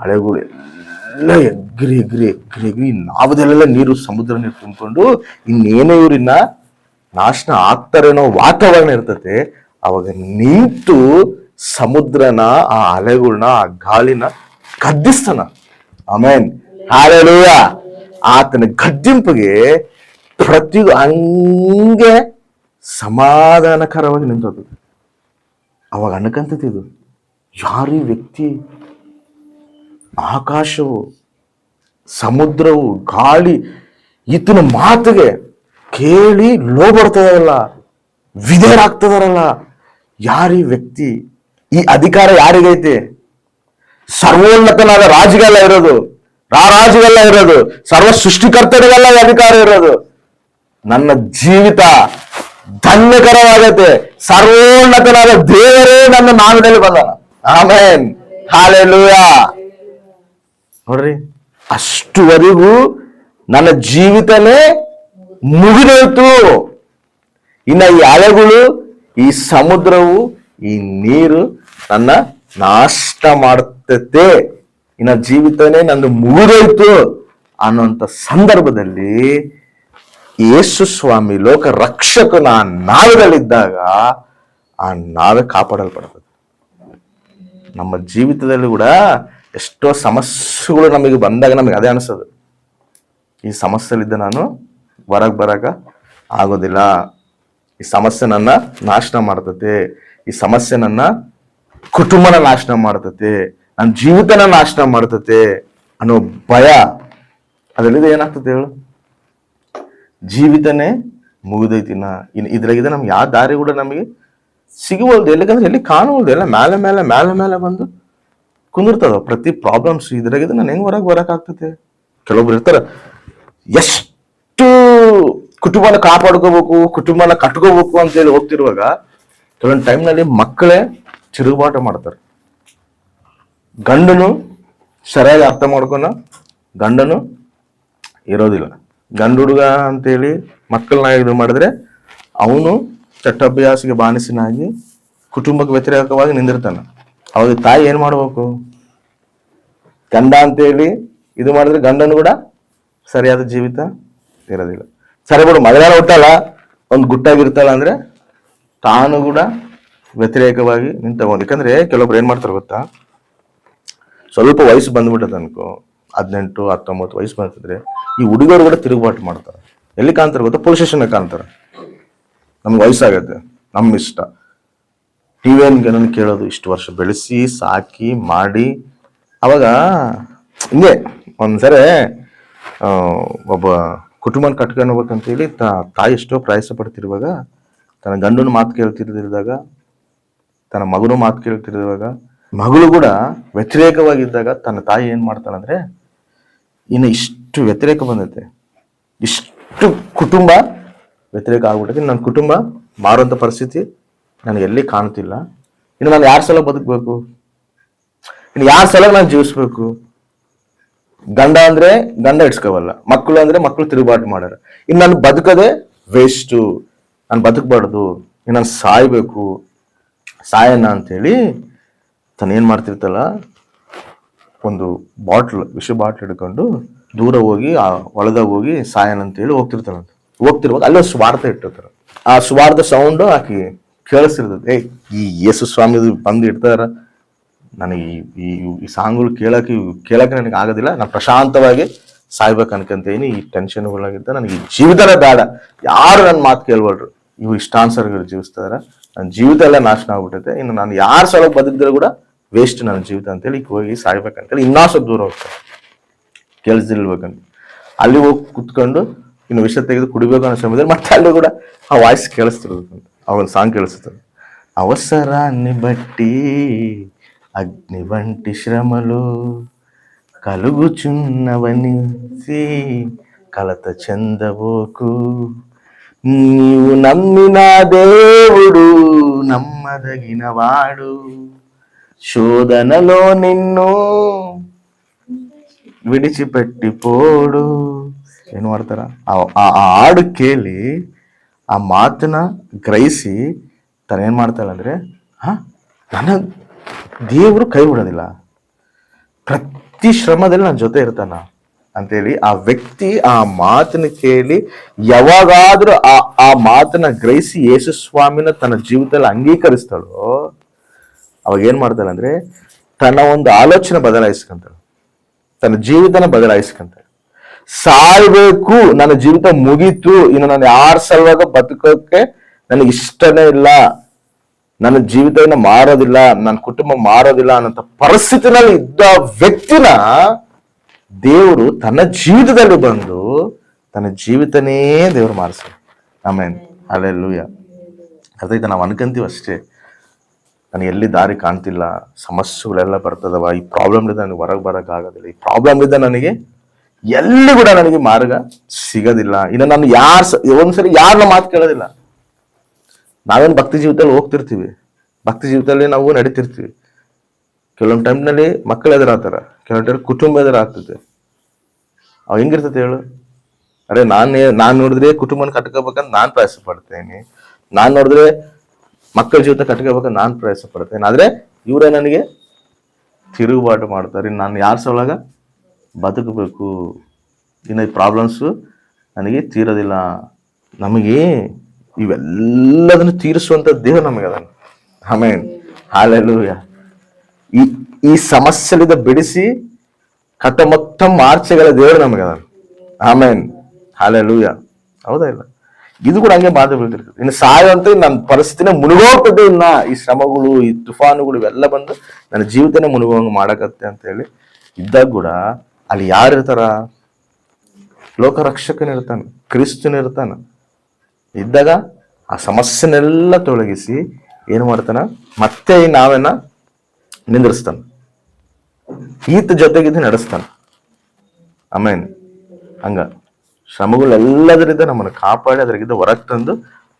ಅಲೆಗಳು ಎಲ್ಲ ಎಗ್ರಿ ಎಗ್ರಿ ಎಗ್ರಿ ಎಗ್ರಿ ನಾವದೆಲ್ಲ ನೀರು, ಸಮುದ್ರ ನೀರು ತುಂಬಿಕೊಂಡು ಇನ್ನೇನೇ ಇವ್ರಿನ್ನ ನಾಶನ ಆಗ್ತಾರೇನೋ ವಾತಾವರಣ ಇರ್ತತೆ. ಅವಾಗ ನಿಂತು ಸಮುದ್ರನ, ಆ ಅಲೆಗಳನ್ನ, ಆ ಗಾಳಿನ ಗದ್ದಿಸ್ತಾನ. ಆಮೇನ್, ಹಲ್ಲೆಲೂಯಾ. ಆತನ ಗದ್ದಿಂಪಿಗೆ ಪ್ರತಿಯೊಂದು ಹಂಗೆ ಸಮಾಧಾನಕರವಾಗಿ ನಿಂತದ್ದು. ಅವಾಗ ಅನ್ಕಂತದ್ದು, ಯಾರು ಈ ವ್ಯಕ್ತಿ? ಆಕಾಶವು, ಸಮುದ್ರವು, ಗಾಳಿ ಈತನ ಮಾತಿಗೆ ಕೇಳಿ ಲೋಬಡ್ತದಲ್ಲ, ವಿಧೇಯರಾಗ್ತದಾರಲ್ಲ. ಯಾರೀ ವ್ಯಕ್ತಿ? ಈ ಅಧಿಕಾರ ಯಾರಿಗೈತೆ? ಸರ್ವೋನ್ನತನಾದ ರಾಜಿಗೆಲ್ಲ ಇರೋದು, ರಾರಾಜಿಗೆಲ್ಲ ಇರೋದು, ಸರ್ವ ಸೃಷ್ಟಿಕರ್ತರಿಗೆಲ್ಲ ಈ ಅಧಿಕಾರ ಇರೋದು. ನನ್ನ ಜೀವಿತ ಧನ್ಯಕರವಾಗತ್ತೆ. ಸರ್ವೋನ್ನತನಾದ ದೇವರೇ ನನ್ನ ನಾಮದಲ್ಲಿ ಬಂದಾನ. Amen, hallelujah. ನೋಡ್ರಿ, ಅಷ್ಟುವರೆಗೂ ನನ್ನ ಜೀವಿತನೇ ಮುಗಿದೋಯ್ತು. ಇನ್ನ ಈ ಅಲೆಗಳು, ಈ ಸಮುದ್ರವು, ಈ ನೀರು ನನ್ನ ನಾಶ ಮಾಡ್ತತೆ, ಇನ್ನ ಜೀವಿತನೇ ನಂದು ಮುಗಿದೋಯ್ತು ಅನ್ನುವಂಥ ಸಂದರ್ಭದಲ್ಲಿ ಯೇಸು ಸ್ವಾಮಿ ಲೋಕ ರಕ್ಷಕನ ನಾವದಲ್ಲಿದ್ದಾಗ ಆ ನಾವೇ ಕಾಪಾಡಲ್ಪಡ್ತದೆ. ನಮ್ಮ ಜೀವಿತದಲ್ಲಿ ಕೂಡ ಎಷ್ಟೋ ಸಮಸ್ಯೆಗಳು ನಮಗೆ ಬಂದಾಗ ನಮಗೆ ಅದೇ ಅನಿಸೋದು, ಈ ಸಮಸ್ಯೆಲಿದ್ದ ನಾನು ಹೊರಗೆ ಬರಕ ಆಗೋದಿಲ್ಲ, ಈ ಸಮಸ್ಯೆ ನನ್ನ ನಾಶನ ಮಾಡ್ತತೆ, ಈ ಸಮಸ್ಯೆ ನನ್ನ ಕುಟುಂಬನ ನಾಶನ ಮಾಡ್ತತೆ, ನನ್ನ ಜೀವಿತನ ನಾಶನ ಮಾಡ್ತತೆ ಅನ್ನೋ ಭಯ ಅದರಿಂದ ಏನಾಗ್ತದೆ ಹೇಳು? ಜೀವಿತನೇ ಮುಗಿದೈತಿನ. ಇನ್ನು ಇದ್ರಾಗಿದೆ ನಮ್ಗೆ ಯಾವ ದಾರಿ ಕೂಡ ನಮಗೆ ಸಿಗುವಲ್ದು, ಎಲ್ಲಿಗಂದ್ರೆ ಎಲ್ಲಿ ಕಾಣುವಲ್ದು, ಎಲ್ಲ ಮೇಲೆ ಮೇಲೆ ಮೇಲೆ ಮೇಲೆ ಬಂದು ಕುಂದಿರ್ತದ ಪ್ರತಿ ಪ್ರಾಬ್ಲಮ್ಸ್. ಇದ್ರಾಗಿದೆ ನಾನು ಹೆಂಗ್ ಹೊರಗೆ ಬರಕಾಗ್ತದೆ? ಕೆಲವೊಬ್ರು ಇರ್ತಾರ, ಎಷ್ಟು ಕುಟುಂಬನ ಕಾಪಾಡ್ಕೋಬೇಕು, ಕುಟುಂಬನ ಕಟ್ಕೋಬೇಕು ಅಂತೇಳಿ ಹೋಗ್ತಿರುವಾಗ ಕೆಲವೊಂದು ಟೈಮ್ನಲ್ಲಿ ಮಕ್ಕಳೇ ತಿರುಗಾಟ ಮಾಡ್ತಾರೆ. ಗಂಡನು ಸರಿಯಾಗಿ ಅರ್ಥ ಮಾಡ್ಕೊನ ಗಂಡನು ಇರೋದಿಲ್ಲ. ಗಂಡು ಹುಡುಗ ಅಂತೇಳಿ ಮಕ್ಕಳನ್ನ ಇದು ಮಾಡಿದ್ರೆ ಅವನು ಚಟ್ಟಭ್ಯಾಸಿಗೆ ಬಾನಿಸನಾಗಿ ಕುಟುಂಬಕ್ಕೆ ವ್ಯತಿರೇಕವಾಗಿ ನಿಂದಿರ್ತಾನೆ. ಅವಾಗ ತಾಯಿ ಏನ್ ಮಾಡ್ಬೇಕು? ಗಂಡ ಅಂತೇಳಿ ಇದು ಮಾಡಿದ್ರೆ ಗಂಡನು ಕೂಡ ಸರಿಯಾದ ಜೀವಿತ ಇರೋದಿಲ್ಲ. ಸರಿ ಬಿಡು, ಮದುವೆ ಹುಟ್ಟಲ್ಲ, ಒಂದು ಗುಟ್ಟಾಗಿರ್ತಾಳ ಅಂದ್ರೆ ತಾನು ಕೂಡ ವ್ಯತಿರೇಕವಾಗಿ ನಿಂತಬಹುದು. ಯಾಕಂದ್ರೆ ಕೆಲವೊಬ್ರು ಏನ್ ಮಾಡ್ತಾರೆ ಗೊತ್ತಾ, ಸ್ವಲ್ಪ ವಯಸ್ಸು ಬಂದ್ಬಿಟ್ಟದ ಅನ್ಕೋ, 18, 19 ವಯಸ್ಸು ಬಂತಿದ್ರೆ ಈ ಹುಡುಗರು ಕೂಡ ತಿರುಗುಬಾಟು ಮಾಡ್ತಾರೆ. ಎಲ್ಲಿ ಕಾಣ್ತಾರೆ ಗೊತ್ತಾ? ಪೊಲೀಸ್ ಸ್ಟೇಷನ್ ಕಾಣ್ತಾರೆ. ನಮ್ಗೆ ವಯಸ್ಸಾಗತ್ತೆ, ನಮ್ಮ ಇಷ್ಟ. ಟಿವಿಯನ್ಗೆ ನನ್ನ ಕೇಳೋದು, ಇಷ್ಟು ವರ್ಷ ಬೆಳೆಸಿ ಸಾಕಿ ಮಾಡಿ. ಅವಾಗ ಹಿಂಗೆ ಒಂದ್ಸರಿ ಒಬ್ಬ ಕುಟುಂಬನ ಕಟ್ಕೊಂಡು ಹೋಗ್ಬೇಕಂತೇಳಿ ತಾಯಿ ಎಷ್ಟೋ ಪ್ರಯಾಸ ಪಡ್ತಿರುವಾಗ, ತನ್ನ ಗಂಡನ ಮಾತು ಕೇಳ್ತಿರ್ದಿರುವಾಗ, ತನ್ನ ಮಗನ ಮಾತು ಕೇಳ್ತಿರುವಾಗ, ಮಗಳು ಕೂಡ ವ್ಯತಿರೇಕವಾಗಿದ್ದಾಗ ತನ್ನ ತಾಯಿ ಏನ್ ಮಾಡ್ತಾಳಂದ್ರೆ, ಇನ್ನು ಇಷ್ಟು ವ್ಯತಿರೇಕ ಬಂದೈತೆ, ಇಷ್ಟು ಕುಟುಂಬ ವ್ಯತಿರೇಕ ಆಗ್ಬಿಟ್ಟೈತಿ, ನನ್ನ ಕುಟುಂಬ ಮಾರುವಂಥ ಪರಿಸ್ಥಿತಿ ನನಗೆ ಎಲ್ಲಿ ಕಾಣ್ತಿಲ್ಲ, ಇನ್ನು ನಾನು ಯಾರ ಸಲ ಬದುಕಬೇಕು, ಇನ್ನು ಯಾರ ಸಲ ನಾನು ಜೀವಿಸ್ಬೇಕು? ಗಂಡ ಅಂದ್ರೆ ಗಂಡ ಇಡ್ಸ್ಕೋವಲ್ಲ, ಮಕ್ಕಳು ಅಂದ್ರೆ ಮಕ್ಕಳು ತಿರುಗಾಟ ಮಾಡ್ಯಾರ, ಇನ್ನು ನಾನು ಬದುಕದೆ ವೇಸ್ಟು, ನಾನು ಬದುಕಬಾರ್ದು, ಇನ್ನು ನಾನು ಸಾಯ್ಬೇಕು, ಸಾಯನ ಅಂತೇಳಿ ತಾನು ಏನ್ ಮಾಡ್ತಿರ್ತಲ್ಲ, ಒಂದು ವಿಷ ಬಾಟ್ಲ್ ಹಿಡ್ಕೊಂಡು ದೂರ ಹೋಗಿ ಆ ಹೊಲದಾಗ ಹೋಗಿ ಸಾಯನ ಅಂತೇಳಿ ಹೋಗ್ತಿರ್ತಾನಂತ. ಹೋಗ್ತಿರುವಾಗ ಅಲ್ಲೇ ಸ್ವಾರ್ಥ ಇಟ್ಟಿರ್ತಾರೆ. ಆ ಸ್ವಾರ್ಥ ಸೌಂಡು ಆಕಿ ಕೇಳಿಸ್ತಿರ್ತದೆ. ಈ ಯೇಸು ಸ್ವಾಮಿ ಬಂದು ಇಡ್ತಾರ, ನನಗೆ ಈ ಸಾಂಗ್ಗಳು ಕೇಳಕ್ಕೆ ನನಗೆ ಆಗೋದಿಲ್ಲ, ನಾನು ಪ್ರಶಾಂತವಾಗಿ ಸಾಯ್ಬೇಕು ಅನ್ಕಂತೀನಿ, ಈ ಟೆನ್ಷನ್ಗಳಾಗಿದ್ದ ನನಗೆ ಈ ಜೀವಿತನೇ ಬೇಡ, ಯಾರು ನನ್ನ ಮಾತು ಕೇಳ್ಬಾರ್ದು, ಇವು ಇಷ್ಟಾನುಸಾರಗಳು ಜೀವಿಸ್ತಾರ, ನನ್ನ ಜೀವಿತ ಎಲ್ಲ ನಾಶನ ಆಗ್ಬಿಟ್ಟೈತೆ, ಇನ್ನು ನಾನು ಯಾರ ಸಲ ಬದುಕಿದ್ರೆ ಕೂಡ ವೇಸ್ಟ್ ನನ್ನ ಜೀವಿತ ಅಂತೇಳಿ ಹೋಗಿ ಸಾಯ್ಬೇಕಂತೇಳಿ ಇನ್ನೂ ಸ್ವಲ್ಪ ದೂರ ಹೋಗ್ತಾರೆ, ಕೇಳಿಸ್ದಿಲ್ಬೇಕಂತ. ಅಲ್ಲಿ ಹೋಗಿ ಕುತ್ಕೊಂಡು ಇನ್ನು ವಿಷ ತೆಗೆದು ಕುಡಿಬೇಕು ಅನ್ನೋ ಸಮಯದಲ್ಲಿ ಮತ್ತೆ ಅಲ್ಲಿ ಕೂಡ ಆ ವಾಯ್ಸ್ ಕೇಳಿಸ್ತಿರ್ಬೇಕಂತ, ಅವನ ಸಾಂಗ್ ಕೇಳಿಸ್ತದೆ. అవసరాన్ని బట్టి అగ్ని వంటి శ్రమలు కలుగుచున్నవని కలత చెందబోకు. నీవు నమ్మిన దేవుడు నమ్మదగినవాడు, శోధనలో నిన్ను ವಿಡಿಚಿಪೆಟ್ಟಿಪೋಡು. ಏನು ಮಾಡ್ತಾರ? ಆ ಹಾಡು ಕೇಳಿ ಆ ಮಾತನ್ನ ಗ್ರಹಿಸಿ ತಾನೇನು ಮಾಡ್ತಾಳೆ ಅಂದರೆ, ನನ್ನ ದೇವರು ಕೈ ಬಿಡೋದಿಲ್ಲ, ಪ್ರತಿ ಶ್ರಮದಲ್ಲಿ ನನ್ನ ಜೊತೆ ಇರ್ತಾನ ಅಂತೇಳಿ ಆ ವ್ಯಕ್ತಿ ಆ ಮಾತನ್ನ ಕೇಳಿ ಯಾವಾಗಾದ್ರೂ ಆ ಮಾತನ್ನ ಗ್ರಹಿಸಿ ಯೇಸು ಸ್ವಾಮಿನ ತನ್ನ ಜೀವಿತದಲ್ಲಿ ಅಂಗೀಕರಿಸ್ತಾಳೋ ಅವಾಗ ಏನ್ ಮಾಡ್ತಾಳೆ ಅಂದ್ರೆ ತನ್ನ ಒಂದು ಆಲೋಚನೆ ಬದಲಾಯಿಸ್ಕೊಂತಾಳೆ, ತನ್ನ ಜೀವಿತನ ಬದಲಾಯಿಸ್ಕೊಂತಾಳೆ. ಸಾಯ್ಬೇಕು, ನನ್ನ ಜೀವಿತ ಮುಗೀತು, ಇನ್ನು ನಾನು ಯಾರ ಸಲುವಾಗ ಬದುಕೋಕೆ ನನಗೆ ಇಷ್ಟನೇ ಇಲ್ಲ, ನನ್ನ ಜೀವಿತವನ್ನ ಮಾರೋದಿಲ್ಲ, ನನ್ನ ಕುಟುಂಬ ಮಾರೋದಿಲ್ಲ ಅನ್ನೋ ಪರಿಸ್ಥಿತಿನಲ್ಲಿ ಇದ್ದ ವ್ಯಕ್ತಿನ ದೇವರು ತನ್ನ ಜೀವಿತದಲ್ಲಿ ಬಂದು ತನ್ನ ಜೀವಿತನೇ ದೇವರು ಮಾರಿಸ್ತಾರೆ. ಆಮೇನ್, ಹಲ್ಲೆಲೂಯಾ. ಅರ್ಥೈತೆ? ನಾವು ಅನ್ಕೊಂತೀವಿ ಅಷ್ಟೇ, ನನಗೆ ಎಲ್ಲಿ ದಾರಿ ಕಾಣ್ತಿಲ್ಲ, ಸಮಸ್ಯೆಗಳೆಲ್ಲ ಬರ್ತದವ, ಈ ಪ್ರಾಬ್ಲಮ್ಲಿಂದ ನನಗೆ ಹೊರಗೆ ಬರೋಕ್ಕಾಗೋದಿಲ್ಲ, ಈ ಪ್ರಾಬ್ಲಮ್ಲಿಂದ ನನಗೆ ಎಲ್ಲಿ ಕೂಡ ನನಗೆ ಮಾರ್ಗ ಸಿಗೋದಿಲ್ಲ, ಇನ್ನು ನಾನು ಒಂದ್ಸರಿ ಯಾರನ್ನ ಮಾತು ಕೇಳೋದಿಲ್ಲ. ನಾವೇನು ಭಕ್ತಿ ಜೀವಿತದಲ್ಲಿ ಹೋಗ್ತಿರ್ತೀವಿ, ಭಕ್ತಿ ಜೀವಿತದಲ್ಲಿ ನಾವು ನಡೀತಿರ್ತೀವಿ. ಕೆಲವೊಂದು ಟೈಮ್ನಲ್ಲಿ ಮಕ್ಕಳು ಎದುರಾಗ್ತಾರ, ಕೆಲವೊಂದು ಟೈಮ್ ಕುಟುಂಬ ಎದುರಾಗ್ತದೆ. ಅವ್ ಹೆಂಗಿರ್ತದೆ ಹೇಳು? ಅರೆ ನಾನು ನೋಡಿದ್ರೆ ಕುಟುಂಬನ ಕಟ್ಕೋಬೇಕಂತ ನಾನು ಪ್ರಯಾಸ ಪಡ್ತೇನೆ, ನಾನು ನೋಡಿದ್ರೆ ಮಕ್ಕಳ ಜೀವಿತ ಕಟ್ಕೋಬೇಕಂತ ನಾನು ಪ್ರಯಾಸ ಪಡ್ತೇನೆ, ಆದ್ರೆ ಇವರೇ ನನಗೆ ತಿರುಗುಬಾಟು ಮಾಡ್ತಾರೆ. ನಾನು ಯಾರ ಸಲುವಾಗ ಬದುಕಬೇಕು, ಇನ್ನು ಈ ಪ್ರಾಬ್ಲಮ್ಸು ನನಗೆ ತೀರೋದಿಲ್ಲ. ನಮಗೆ ಇವೆಲ್ಲದನ್ನು ತೀರಿಸುವಂತ ದೇವರು ನಮಗೆ ಅದನ್ನು. ಆಮೇನ್, ಹಲ್ಲೆಲೂಯಾ. ಈ ಸಮಸ್ಯೆಲಿಂದ ಬಿಡಿಸಿ ಕಟ್ಟ ಮೊತ್ತ ಮಾರ್ಚೆಗಳ ದೇವರು ನಮಗೆ ಅದನ್ನು. ಆಮೇನ್, ಹಲ್ಲೆಲೂಯಾ. ಹೌದಾ ಇಲ್ಲ? ಇದು ಕೂಡ ಹಂಗೆ ಬಾಧೆ ಬೀಳ್ತಿರ್ತದೆ. ಇನ್ನು ಸಾಯುವಂತ ನನ್ನ ಪರಿಸ್ಥಿತಿನ ಮುಳುಗೋಗ್ತದೆ, ಇನ್ನ ಈ ಶ್ರಮಗಳು, ಈ ತುಫಾನುಗಳು ಇವೆಲ್ಲ ಬಂದು ನನ್ನ ಜೀವಿತನೇ ಮುಳುಗೋಂಗ್ ಮಾಡಕತ್ತೆ ಅಂತ ಹೇಳಿ ಇದ್ದಾಗ ಕೂಡ ಅಲ್ಲಿ ಯಾರು ಇರ್ತಾರ? ಲೋಕರಕ್ಷಕನ ಇರ್ತಾನ, ಕ್ರಿಸ್ತನ ಇರ್ತಾನ. ಇದ್ದಾಗ ಆ ಸಮಸ್ಯೆನೆಲ್ಲ ತೊಳಗಿಸಿ ಏನು ಮಾಡ್ತಾನ? ಮತ್ತೆ ನಾವೇನ ನಿಂದಿರಿಸ್ತಾನ, ಈತ ಜೊತೆಗಿದ್ದು ನಡೆಸ್ತಾನ. ಆಮೇನ್. ಹಂಗ ಶ್ರಮಗಳೆಲ್ಲದರಿಂದ ನಮ್ಮನ್ನು ಕಾಪಾಡಿ ಅದರಿಂದ ಹೊರಗೆ ತಂದು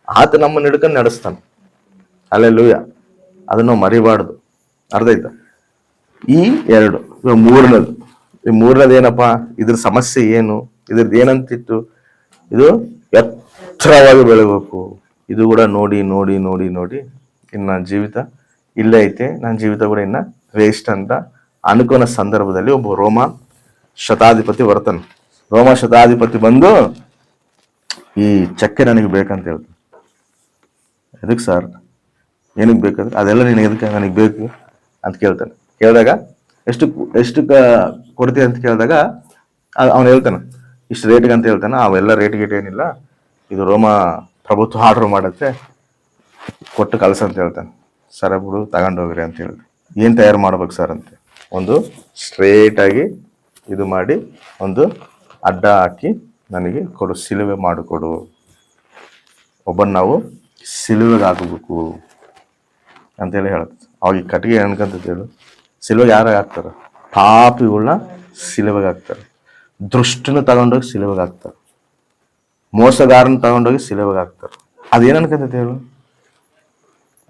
ಆತ ನಮ್ಮನ್ನು ಹಿಡ್ಕೊಂಡು ನಡೆಸ್ತಾನ. ಹಲ್ಲೆಲೂಯಾ. ಅದನ್ನು ಮರಿಬಾರ್ದು. ಅರ್ಥ ಆಯ್ತಾ? ಈ ಎರಡು. ಮೂರನೇದು, ಈ ಮೂರನೇದು ಏನಪ್ಪಾ? ಇದ್ರ ಸಮಸ್ಯೆ ಏನು? ಇದ್ರದ್ದು ಏನಂತಿತ್ತು? ಇದು ಎತ್ತರವಾಗಿ ಬೆಳಬೇಕು. ಇದು ಕೂಡ ನೋಡಿ ನೋಡಿ ನೋಡಿ ನೋಡಿ ಇನ್ನು ನನ್ನ ಜೀವಿತ ಇಲ್ಲೇ ಐತೆ, ನನ್ನ ಜೀವಿತ ಕೂಡ ಇನ್ನ ವೇಸ್ಟ್ ಅಂತ ಅನ್ಕೋನ ಸಂದರ್ಭದಲ್ಲಿ ಒಬ್ಬ ರೋಮ ಶತಾಧಿಪತಿ ಬರ್ತಾನೆ. ರೋಮ ಶತಾಧಿಪತಿ ಬಂದು ಈ ಚಕ್ಕೆ ನನಗೆ ಬೇಕಂತ ಹೇಳ್ತಾನೆ. ಎದಕ್ಕೆ ಸರ್? ಏನಕ್ಕೆ ಬೇಕಂದ್ರೆ ಅದೆಲ್ಲ ನಿನಗೆ ಎದಕ್ಕೆ ನನಗೆ ಬೇಕು ಅಂತ ಕೇಳ್ತಾನೆ. ಕೇಳಿದಾಗ ಎಷ್ಟು ಕೊಡ್ತೀಯ ಅಂತ ಕೇಳಿದಾಗ ಅವನು ಹೇಳ್ತಾನೆ ಇಷ್ಟು ರೇಟ್ಗೆ ಅಂತ ಹೇಳ್ತಾನೆ. ಅವೆಲ್ಲ ರೇಟ್ಗೆ ಏನಿಲ್ಲ, ಇದು ರೋಮ ಪ್ರಭುತ್ವ ಆರ್ಡರ್ ಮಾಡುತ್ತೆ, ಕೊಟ್ಟು ಕಳ್ಸ ಅಂತ ಹೇಳ್ತಾನೆ. ಸರ ಬಿಡು, ತಗೊಂಡೋಗ್ರಿ ಅಂತ ಹೇಳ್ದೆ. ಏನು ತಯಾರು ಮಾಡ್ಬೇಕು ಸರ್ ಅಂತ, ಒಂದು ಸ್ಟ್ರೇಟಾಗಿ ಇದು ಮಾಡಿ ಒಂದು ಅಡ್ಡ ಹಾಕಿ ನನಗೆ ಕೊಡು, ಸಿಲುವೆ ಮಾಡಿಕೊಡು. ಒಬ್ಬನ ನಾವು ಸಿಲುವೆಗೆ ಹಾಕಬೇಕು ಅಂತೇಳಿ ಹೇಳುತ್ತೆ. ಅವಾಗ ಈ ಕಟ್ಟಿಗೆ ಅನ್ಕಂತದ್ದು ಹೇಳು, ಸಿಲುವೆಗೆ ಯಾರು ಹಾಕ್ತಾರೆ? ಪಾಪಿಗಳನ್ನ ಸಿಲುವೆಗೆ ಹಾಕ್ತಾರೆ, ದೃಷ್ಟನ ತಗೊಂಡೋಗಿ ಸಿಲುವೆಗೆ ಹಾಕ್ತಾರೆ, ಮೋಸಗಾರನ ತಗೊಂಡೋಗಿ ಸಿಲುವೆಗೆ ಹಾಕ್ತಾರೆ. ಅದೇನು ಅನ್ಕಂತೈತೆ ಹೇಳು?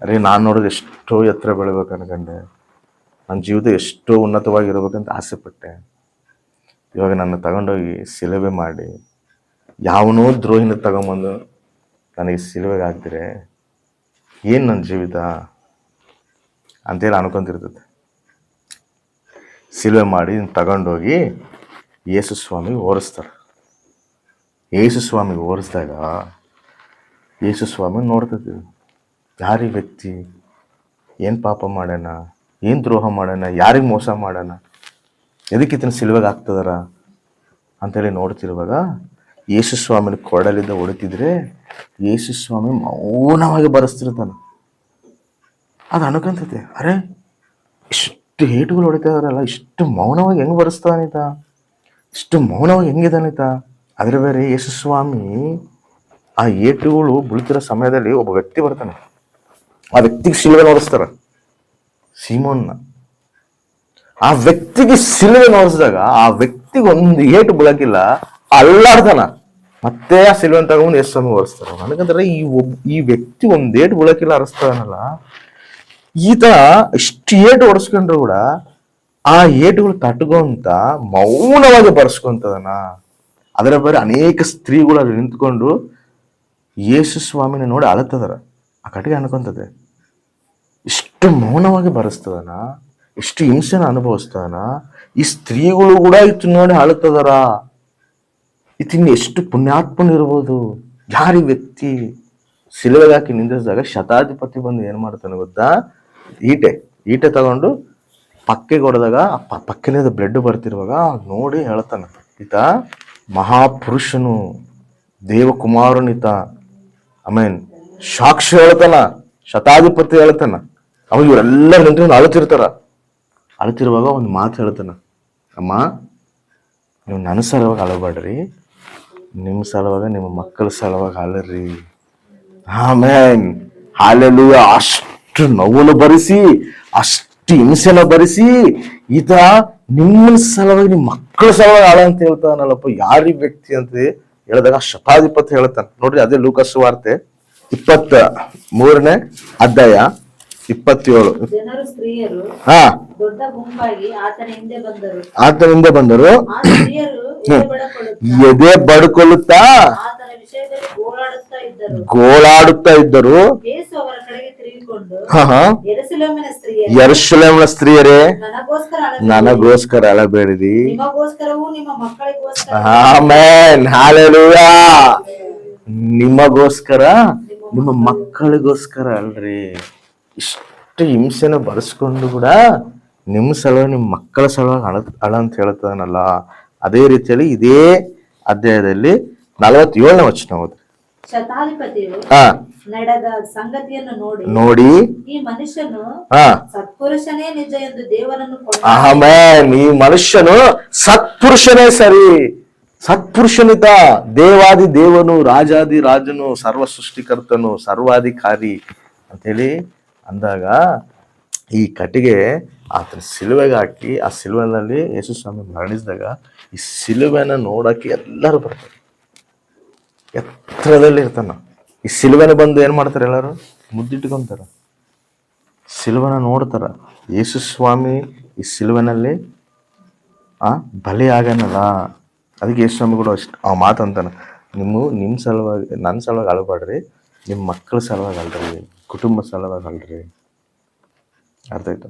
ಅರೆ ನಾನು ನೋಡೋದು ಎಷ್ಟೋ ಎತ್ತರ ಬೆಳಿಬೇಕು ಅನ್ಕಂಡೆ, ನನ್ನ ಜೀವಿತ ಎಷ್ಟೋ ಉನ್ನತವಾಗಿರ್ಬೇಕಂತ ಆಸೆ ಪಟ್ಟೆ. ಇವಾಗ ನನ್ನ ತಗೊಂಡೋಗಿ ಸಿಲುವೆ ಮಾಡಿ ಯಾವನೋ ದ್ರೋಹಿನ ತಗೊಂಬಂದು ನನಗೆ ಸಿಲುವೆಗೆ ಹಾಕ್ತಿರೆ, ಏನು ನನ್ನ ಜೀವಿತ ಅಂತೇಳಿ ಅನ್ಕೊಂತಿರ್ತದೆ. ಸಿಲುವೆ ಮಾಡಿ ತಗೊಂಡೋಗಿ ಯೇಸು ಸ್ವಾಮಿಗೆ ಓರಿಸ್ತಾರೆ. ಯೇಸು ಸ್ವಾಮಿಗೆ ಓರಿಸಿದಾಗ ಯೇಸು ಸ್ವಾಮಿ ನೋಡ್ತದೆ, ಯಾರಿ ವ್ಯಕ್ತಿ ಏನು ಪಾಪ ಮಾಡ್ಯಾನ, ಏನು ದ್ರೋಹ ಮಾಡ್ಯಾನ, ಯಾರಿಗೆ ಮೋಸ ಮಾಡ್ಯಾನ, ಎದಕ್ಕೆ ಇದನ್ನ ಸಿಲುವೆಗೆ ಹಾಕ್ತದಾರ ಅಂತೇಳಿ ನೋಡ್ತಿರುವಾಗ ಯೇಸು ಸ್ವಾಮಿನ ಕೊಡಲಿದ್ದ ಹೊಡಿತಿದ್ರೆ ಯೇಸು ಸ್ವಾಮಿ ಮೌನವಾಗಿ ಬರೆಸ್ತಿರ್ತಾನೆ. ಅದು ಅನ್ಕೊಂತೈತೆ, ಅರೆ ಇಷ್ಟು ಏಟುಗಳು ಹೊಡಿತಾ ಇದಾರಲ್ಲ, ಇಷ್ಟು ಮೌನವಾಗಿ ಹೆಂಗೆ ಬರೆಸ್ತಾನಿತ, ಇಷ್ಟು ಮೌನವಾಗಿ ಹೆಂಗಿದಾನಿತ. ಅದ್ರ ಬೇರೆ ಯೇಸು ಸ್ವಾಮಿ ಆ ಏಟುಗಳು ಬೀಳ್ತಿರೋ ಸಮಯದಲ್ಲಿ ಒಬ್ಬ ವ್ಯಕ್ತಿ ಬರ್ತಾನೆ. ಆ ವ್ಯಕ್ತಿಗೆ ಶಿಲುವೆ ನೋಡಿಸ್ತಾರ, ಸೀಮೋನ್ನ. ಆ ವ್ಯಕ್ತಿಗೆ ಶಿಲುವೆ ನೋಡಿಸಿದಾಗ ಆ ವ್ಯಕ್ತಿಗೆ ಒಂದು ಏಟು ಬೀಳಕಿಲ್ಲ, ಅಲ್ಲಾಡ್ತಾನ. ಮತ್ತೆ ಆ ಶಿಲುವೆ ತಗೊಂಡು ಎಷ್ಟು ಸಮಯ ಓಡಿಸ್ತಾರ. ನನಗಂದ್ರೆ ಈ ವ್ಯಕ್ತಿ ಒಂದ್ ಏಟು ಬೀಳಕಿಲ್ಲ ಅರಸ್ತಾನಲ್ಲ, ಈತ ಇಷ್ಟು ಏಟು ಹೊಡೆಸ್ಕೊಂಡ್ರು ಕೂಡ ಆ ಏಟುಗಳು ತಟ್ಕೊಂತ ಮೌನವಾಗಿ ಬರ್ಸ್ಕೊಂತದನ. ಅದರ ಬೇರೆ ಅನೇಕ ಸ್ತ್ರೀಗಳು ಅಲ್ಲಿ ನಿಂತ್ಕೊಂಡು ಯೇಸು ಸ್ವಾಮಿನ ನೋಡಿ ಅಳತದಾರ. ಆ ಕಟ್ಟಿಗೆ ಅನ್ಕೊಂತದೆ, ಇಷ್ಟು ಮೌನವಾಗಿ ಬರೆಸ್ತದನ, ಇಷ್ಟು ಹಿಂಸೆನ ಅನುಭವಿಸ್ತದನ. ಈ ಸ್ತ್ರೀಗಳು ಕೂಡ ಇತ್ತು ನೋಡಿ ಅಳುತ್ತದಾರ. ಇತ್ತಿನ ಎಷ್ಟು ಪುಣ್ಯಾತ್ಮನಿರ್ಬೋದು. ಯಾರಿ ವ್ಯಕ್ತಿ ಶಿಲುವೆಗೆ ಹಾಕಿ ನಿಂದಿಸಿದಾಗ ಶತಾಧಿಪತಿ ಬಂದು ಏನ್ ಮಾಡ್ತಾನೆ ಗೊತ್ತಾ? ಈಟೆ ತಗೊಂಡು ಪಕ್ಕೆಗೆ ಹೊಡೆದಾಗ ಪಕ್ಕಿನಿಂದ ಬ್ಲಡ್ ಬರ್ತಿರುವಾಗ ನೋಡಿ ಹೇಳ್ತಾನೆ, ಈತ ಮಹಾಪುರುಷನು, ದೇವಕುಮಾರನಿತ. ಆಮೇನ್ ಸಾಕ್ಷಿ ಹೇಳ್ತಾನ, ಶತಾಧಿಪತಿ ಹೇಳ್ತಾನ. ಅವಾಗ ಇವರೆಲ್ಲ ನಿಂತ್ಕೊಂಡು ಅಳುತ್ತಿರುವಾಗ ಒಂದು ಮಾತು ಹೇಳ್ತಾನ, ಅಮ್ಮ ನೀವು ನನ್ನ ಸಲುವಾಗಿ ಅಳಬೇಡ್ರಿ, ನಿಮ್ಮ ಸಲುವಾಗ ನಿಮ್ಮ ಮಕ್ಕಳ ಸಲುವಾಗಿ ಅಳರಿ. ಆಮೇನ್ ಹಾಲೆಲೂಯ. ಅಷ್ಟು ನೋವನ್ನು ಭರಿಸಿ, ಅಷ್ಟು ಹಿಂಸೆನ ಭರಿಸಿ ಈತ ನಿಮ್ಮ ಸಲುವಾಗಿ ನಿಮ್ಮ ಮಕ್ಕಳ ಸಲುವಾಗಿ ಅಳ ಅಂತ ಹೇಳ್ತಾನಲ್ಲಪ್ಪ. ಯಾರಿ ವ್ಯಕ್ತಿ ಅಂತ ಹೇಳಿದಾಗ ಶತಾಧಿಪತಿ ಹೇಳ್ತಾನೆ. ನೋಡ್ರಿ, ಅದೇ ಲೂಕಾಸ್ ವಾರ್ತೆ 23ನೇ ಅಧ್ಯಾಯ 27. ಜನರು ಸ್ತ್ರೀಯರು ಹಾ ದೊಡ್ಡ ಗುಂಪಾಗಿ ಆತನ ಹಿಂದೆ ಬಂದರು. ಎದೆ ಬಡ್ಕೊಳ್ಳುತ್ತಾ ಆತನ ವಿಷಯದಲ್ಲಿ ಗೋಳಾಡುತ್ತಾ ಇದ್ದರು. ಯೇಸು ಅವರ ಕಡೆಗೆ ತಿರುಗಿಕೊಂಡು ಯೆರೂಸಲೇಮಿನ ಸ್ತ್ರೀಯರೇ, ನನಗೋಸ್ಕರ ಅಳಬೇಡಿರಿ, ನಿಮಗೋಸ್ಕರವೂ ನಿಮ್ಮ ಮಕ್ಕಳಿಗೋಸ್ಕರ. Amen, hallelujah. ನಿಮಗೋಸ್ಕರ ನಿಮ್ಮ ಮಕ್ಕಳಿಗೋಸ್ಕರ ಅಲ್ರಿ. ಇಷ್ಟು ಹಿಂಸೆನ ಬರೆಸ್ಕೊಂಡು ಕೂಡ ನಿಮ್ಮ ಸಲುವಾಗಿ ನಿಮ್ಮ ಮಕ್ಕಳ ಸಲುವಾಗಿ ಅಳ ಅಂತ ಹೇಳ್ತಾನಲ್ಲ. ಅದೇ ರೀತಿಯಲ್ಲಿ ಇದೇ ಅಧ್ಯಾಯದಲ್ಲಿ 47ನೇ ವಚನ ಓದ್ರಿ. ಶತಾಧಿಪತಿಯು ನಡೆದ ಸಂಗತಿಯನ್ನು ನೋಡಿ ಈ ಮನುಷ್ಯನು ಸತ್ಪುರುಷನೇ ನಿಜ ಎಂದು ದೇವರನ್ನು ಆಮೆನ್. ಈ ಮನುಷ್ಯನು ಸತ್ಪುರುಷನೇ ಸರಿ, ಸತ್ಪುರುಷನಿತ, ದೇವಾದಿ ದೇವನು, ರಾಜಾದಿ ರಾಜನು, ಸರ್ವ ಸೃಷ್ಟಿಕರ್ತನು, ಸರ್ವಾಧಿಕಾರಿ ಅಂತೇಳಿ ಅಂದಾಗ ಈ ಕಟ್ಟಿಗೆ ಆತನ ಸಿಲುವೆಗೆ ಹಾಕಿ ಆ ಸಿಲುವೆನಲ್ಲಿ ಯೇಸು ಸ್ವಾಮಿ ಮರಣಿಸಿದಾಗ ಈ ಸಿಲುವೆನ ನೋಡಕ್ಕೆ ಎಲ್ಲರೂ ಬರ್ತಾರೆ. ಎತ್ತರದಲ್ಲಿ ಇರ್ತಾನ. ಈ ಸಿಲುವೆನ ಬಂದು ಏನ್ ಮಾಡ್ತಾರೆ? ಎಲ್ಲರೂ ಮುದ್ದಿಟ್ಕೊಂತಾರ, ಸಿಲುವೆನ ನೋಡ್ತಾರ. ಯೇಸು ಸ್ವಾಮಿ ಈ ಸಿಲುವೆನಲ್ಲಿ ಬಲಿ ಆಗನಲ್ಲ. ಅದಕ್ಕೆ ಯೇಸು ಸ್ವಾಮಿ ಕೂಡ ಅಷ್ಟು ಆ ಮಾತಂತಾನ, ನಿಮ್ಮ ಸಲುವಾಗಿ, ನನ್ನ ಸಲುವಾಗಿ ಅಳಬೇಡ್ರಿ, ನಿಮ್ಮ ಮಕ್ಕಳ ಸಲುವಾಗಿ ಅಲ್ರಿ, ಕುಟುಂಬ ಸಲುವಾಗಿ ಅಲ್ರಿ. ಅರ್ಥ ಆಯ್ತಾ?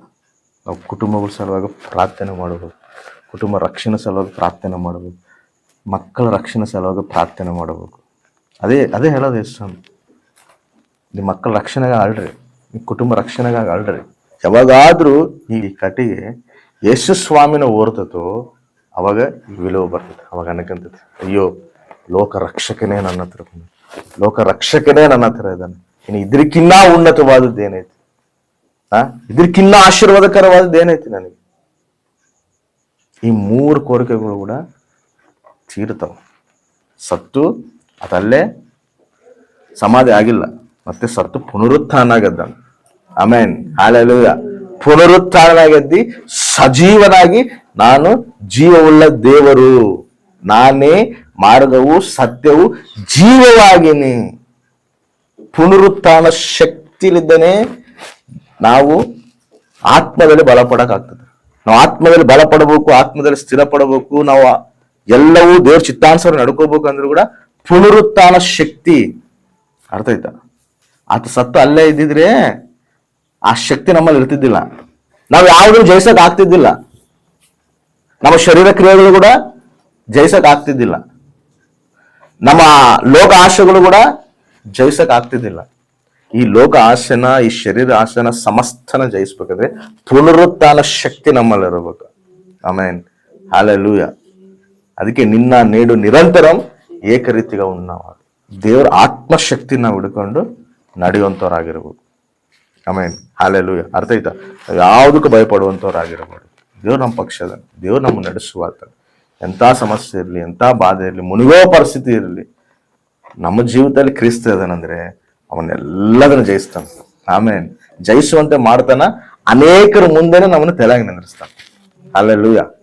ನಾವು ಕುಟುಂಬಗಳ ಸಲುವಾಗಿ ಪ್ರಾರ್ಥನೆ ಮಾಡಬೇಕು, ಕುಟುಂಬ ರಕ್ಷಣೆ ಸಲುವಾಗಿ ಪ್ರಾರ್ಥನೆ ಮಾಡಬೇಕು, ಮಕ್ಕಳ ರಕ್ಷಣೆ ಸಲುವಾಗಿ ಪ್ರಾರ್ಥನೆ ಮಾಡಬೇಕು. ಅದೇ ಹೇಳೋದು ಯೇಸು ಸ್ವಾಮಿ. ನಿಮ್ಮ ಮಕ್ಕಳ ರಕ್ಷಣೆಗೆ ಅಲ್ರಿ, ನಿಮ್ಮ ಕುಟುಂಬ ರಕ್ಷಣೆಗಾಗಿ ಅಲ್ರಿ. ಯಾವಾಗಾದ್ರೂ ಈ ಕಟ್ಟಿಗೆ ಯೇಸು ಸ್ವಾಮಿನ ಓರ್ತತೋ ಅವಾಗ ವಿಲೋವ ಬರ್ತದೆ. ಅವಾಗ ಅನ್ಕಂತೈತಿ, ಅಯ್ಯೋ ಲೋಕ ರಕ್ಷಕನೇ ನನ್ನ ಹತ್ರ ಬಂದ, ಲೋಕ ರಕ್ಷಕನೇ ನನ್ನ ಹತ್ರ ಇದ್ದಾನೆ, ಇನ್ನು ಇದಕ್ಕಿನ್ನ ಉನ್ನತವಾದದ್ದು ಏನೈತಿ, ಇದಕ್ಕಿನ್ನ ಆಶೀರ್ವಾದಕರವಾದದ್ದು ಏನೈತಿ ನನಗೆ? ಈ 3 ಕೋರಿಕೆಗಳು ಕೂಡ ತೀರ್ತಾವ. ಸತ್ತು ಅದಲ್ಲೇ ಸಮಾಧಿ ಆಗಿಲ್ಲ, ಮತ್ತೆ ಸತ್ತು ಪುನರುತ್ಥಾನ ಆಗದ್ದ. Amen, hallelujah. ಪುನರುತ್ಥಾನನಾಗದ್ದಿ ಸಜೀವನಾಗಿ ನಾನು ಜೀವವುಳ್ಳ ದೇವರು, ನಾನೇ ಮಾರ್ಗವು ಸತ್ಯವು ಜೀವವಾಗಿನಿ. ಪುನರುತ್ಥಾನ ಶಕ್ತಿಲಿದ್ದನೇ ನಾವು ಆತ್ಮದಲ್ಲಿ ಬಲಪಡಕ್ಕಾಗ್ತದೆ. ನಾವು ಆತ್ಮದಲ್ಲಿ ಬಲಪಡಬೇಕು, ಆತ್ಮದಲ್ಲಿ ಸ್ಥಿರಪಡಬೇಕು, ನಾವು ಎಲ್ಲವೂ ದೇವ್ರ ಚಿತ್ತಾನುಸಾರ ನಡ್ಕೋಬೇಕು ಅಂದ್ರೂ ಕೂಡ ಪುನರುತ್ಥಾನ ಶಕ್ತಿ. ಅರ್ಥ ಆಯ್ತಾ? ಆತ ಸತ್ತು ಅಲ್ಲೇ ಇದ್ದಿದ್ರೆ ಆ ಶಕ್ತಿ ನಮ್ಮಲ್ಲಿ ಇರ್ತಿದ್ದಿಲ್ಲ, ನಾವು ಯಾವುದೂ ಜಯಿಸಕ್ ಆಗ್ತಿದ್ದಿಲ್ಲ, ನಮ್ಮ ಶರೀರ ಕ್ರಿಯೆಗಳು ಕೂಡ ಜಯಿಸಕ್ ಆಗ್ತಿದ್ದಿಲ್ಲ, ನಮ್ಮ ಲೋಕ ಆಶೆಗಳು ಕೂಡ ಜಯಿಸಕ್ ಆಗ್ತಿದ್ದಿಲ್ಲ. ಈ ಲೋಕ ಆಸೆನ, ಈ ಶರೀರ ಆಸೆನ ಸಮಸ್ತನ ಜಯಿಸ್ಬೇಕಾದ್ರೆ ಪುನರುತ್ಥಾನ ಶಕ್ತಿ ನಮ್ಮಲ್ಲಿ ಇರಬೇಕು. Amen, hallelujah. ಅದಕ್ಕೆ ನಿನ್ನ ನೇಡು ನಿರಂತರಂ ಏಕರೀತಿಗ ಉನ್ನವ. ದೇವರ ಆತ್ಮಶಕ್ತಿ ನಾವು ಹಿಡ್ಕೊಂಡು ನಡೆಯುವಂಥವ್ರಾಗಿರ್ಬೇಕು. Amen, hallelujah. ಅರ್ಥ ಆಯ್ತಾ? ಯಾವುದಕ್ಕೂ ಭಯಪಡುವಂಥವ್ರಾಗಿರ್ಬೋದು. ದೇವ್ರು ನಮ್ಮ ಪಕ್ಷದ, ದೇವ್ರು ನಮ್ಮ ನಡೆಸುವಾತ. ಎಂಥ ಸಮಸ್ಯೆ ಇರಲಿ, ಎಂಥ ಬಾಧೆ ಇರಲಿ, ಮುಳುಗೋ ಪರಿಸ್ಥಿತಿ ಇರಲಿ, ನಮ್ಮ ಜೀವಿತದಲ್ಲಿ ಕ್ರಿಸ್ತ ಇದಾನಂದ್ರೆ ಅವನ್ನೆಲ್ಲದನ್ನು ಜಯಿಸ್ತಾನೆ. ಆಮೇನ್. ಜಯಿಸುವಂತೆ ಮಾಡ್ತಾನ, ಅನೇಕರ ಮುಂದೆನೆ ನಮ್ಮನ್ನು ತಲೆಯಾಗಿ ನಿಂದ್ರಿಸ್ತಾನೆ. ಹಲ್ಲೆಲೂಯಾ.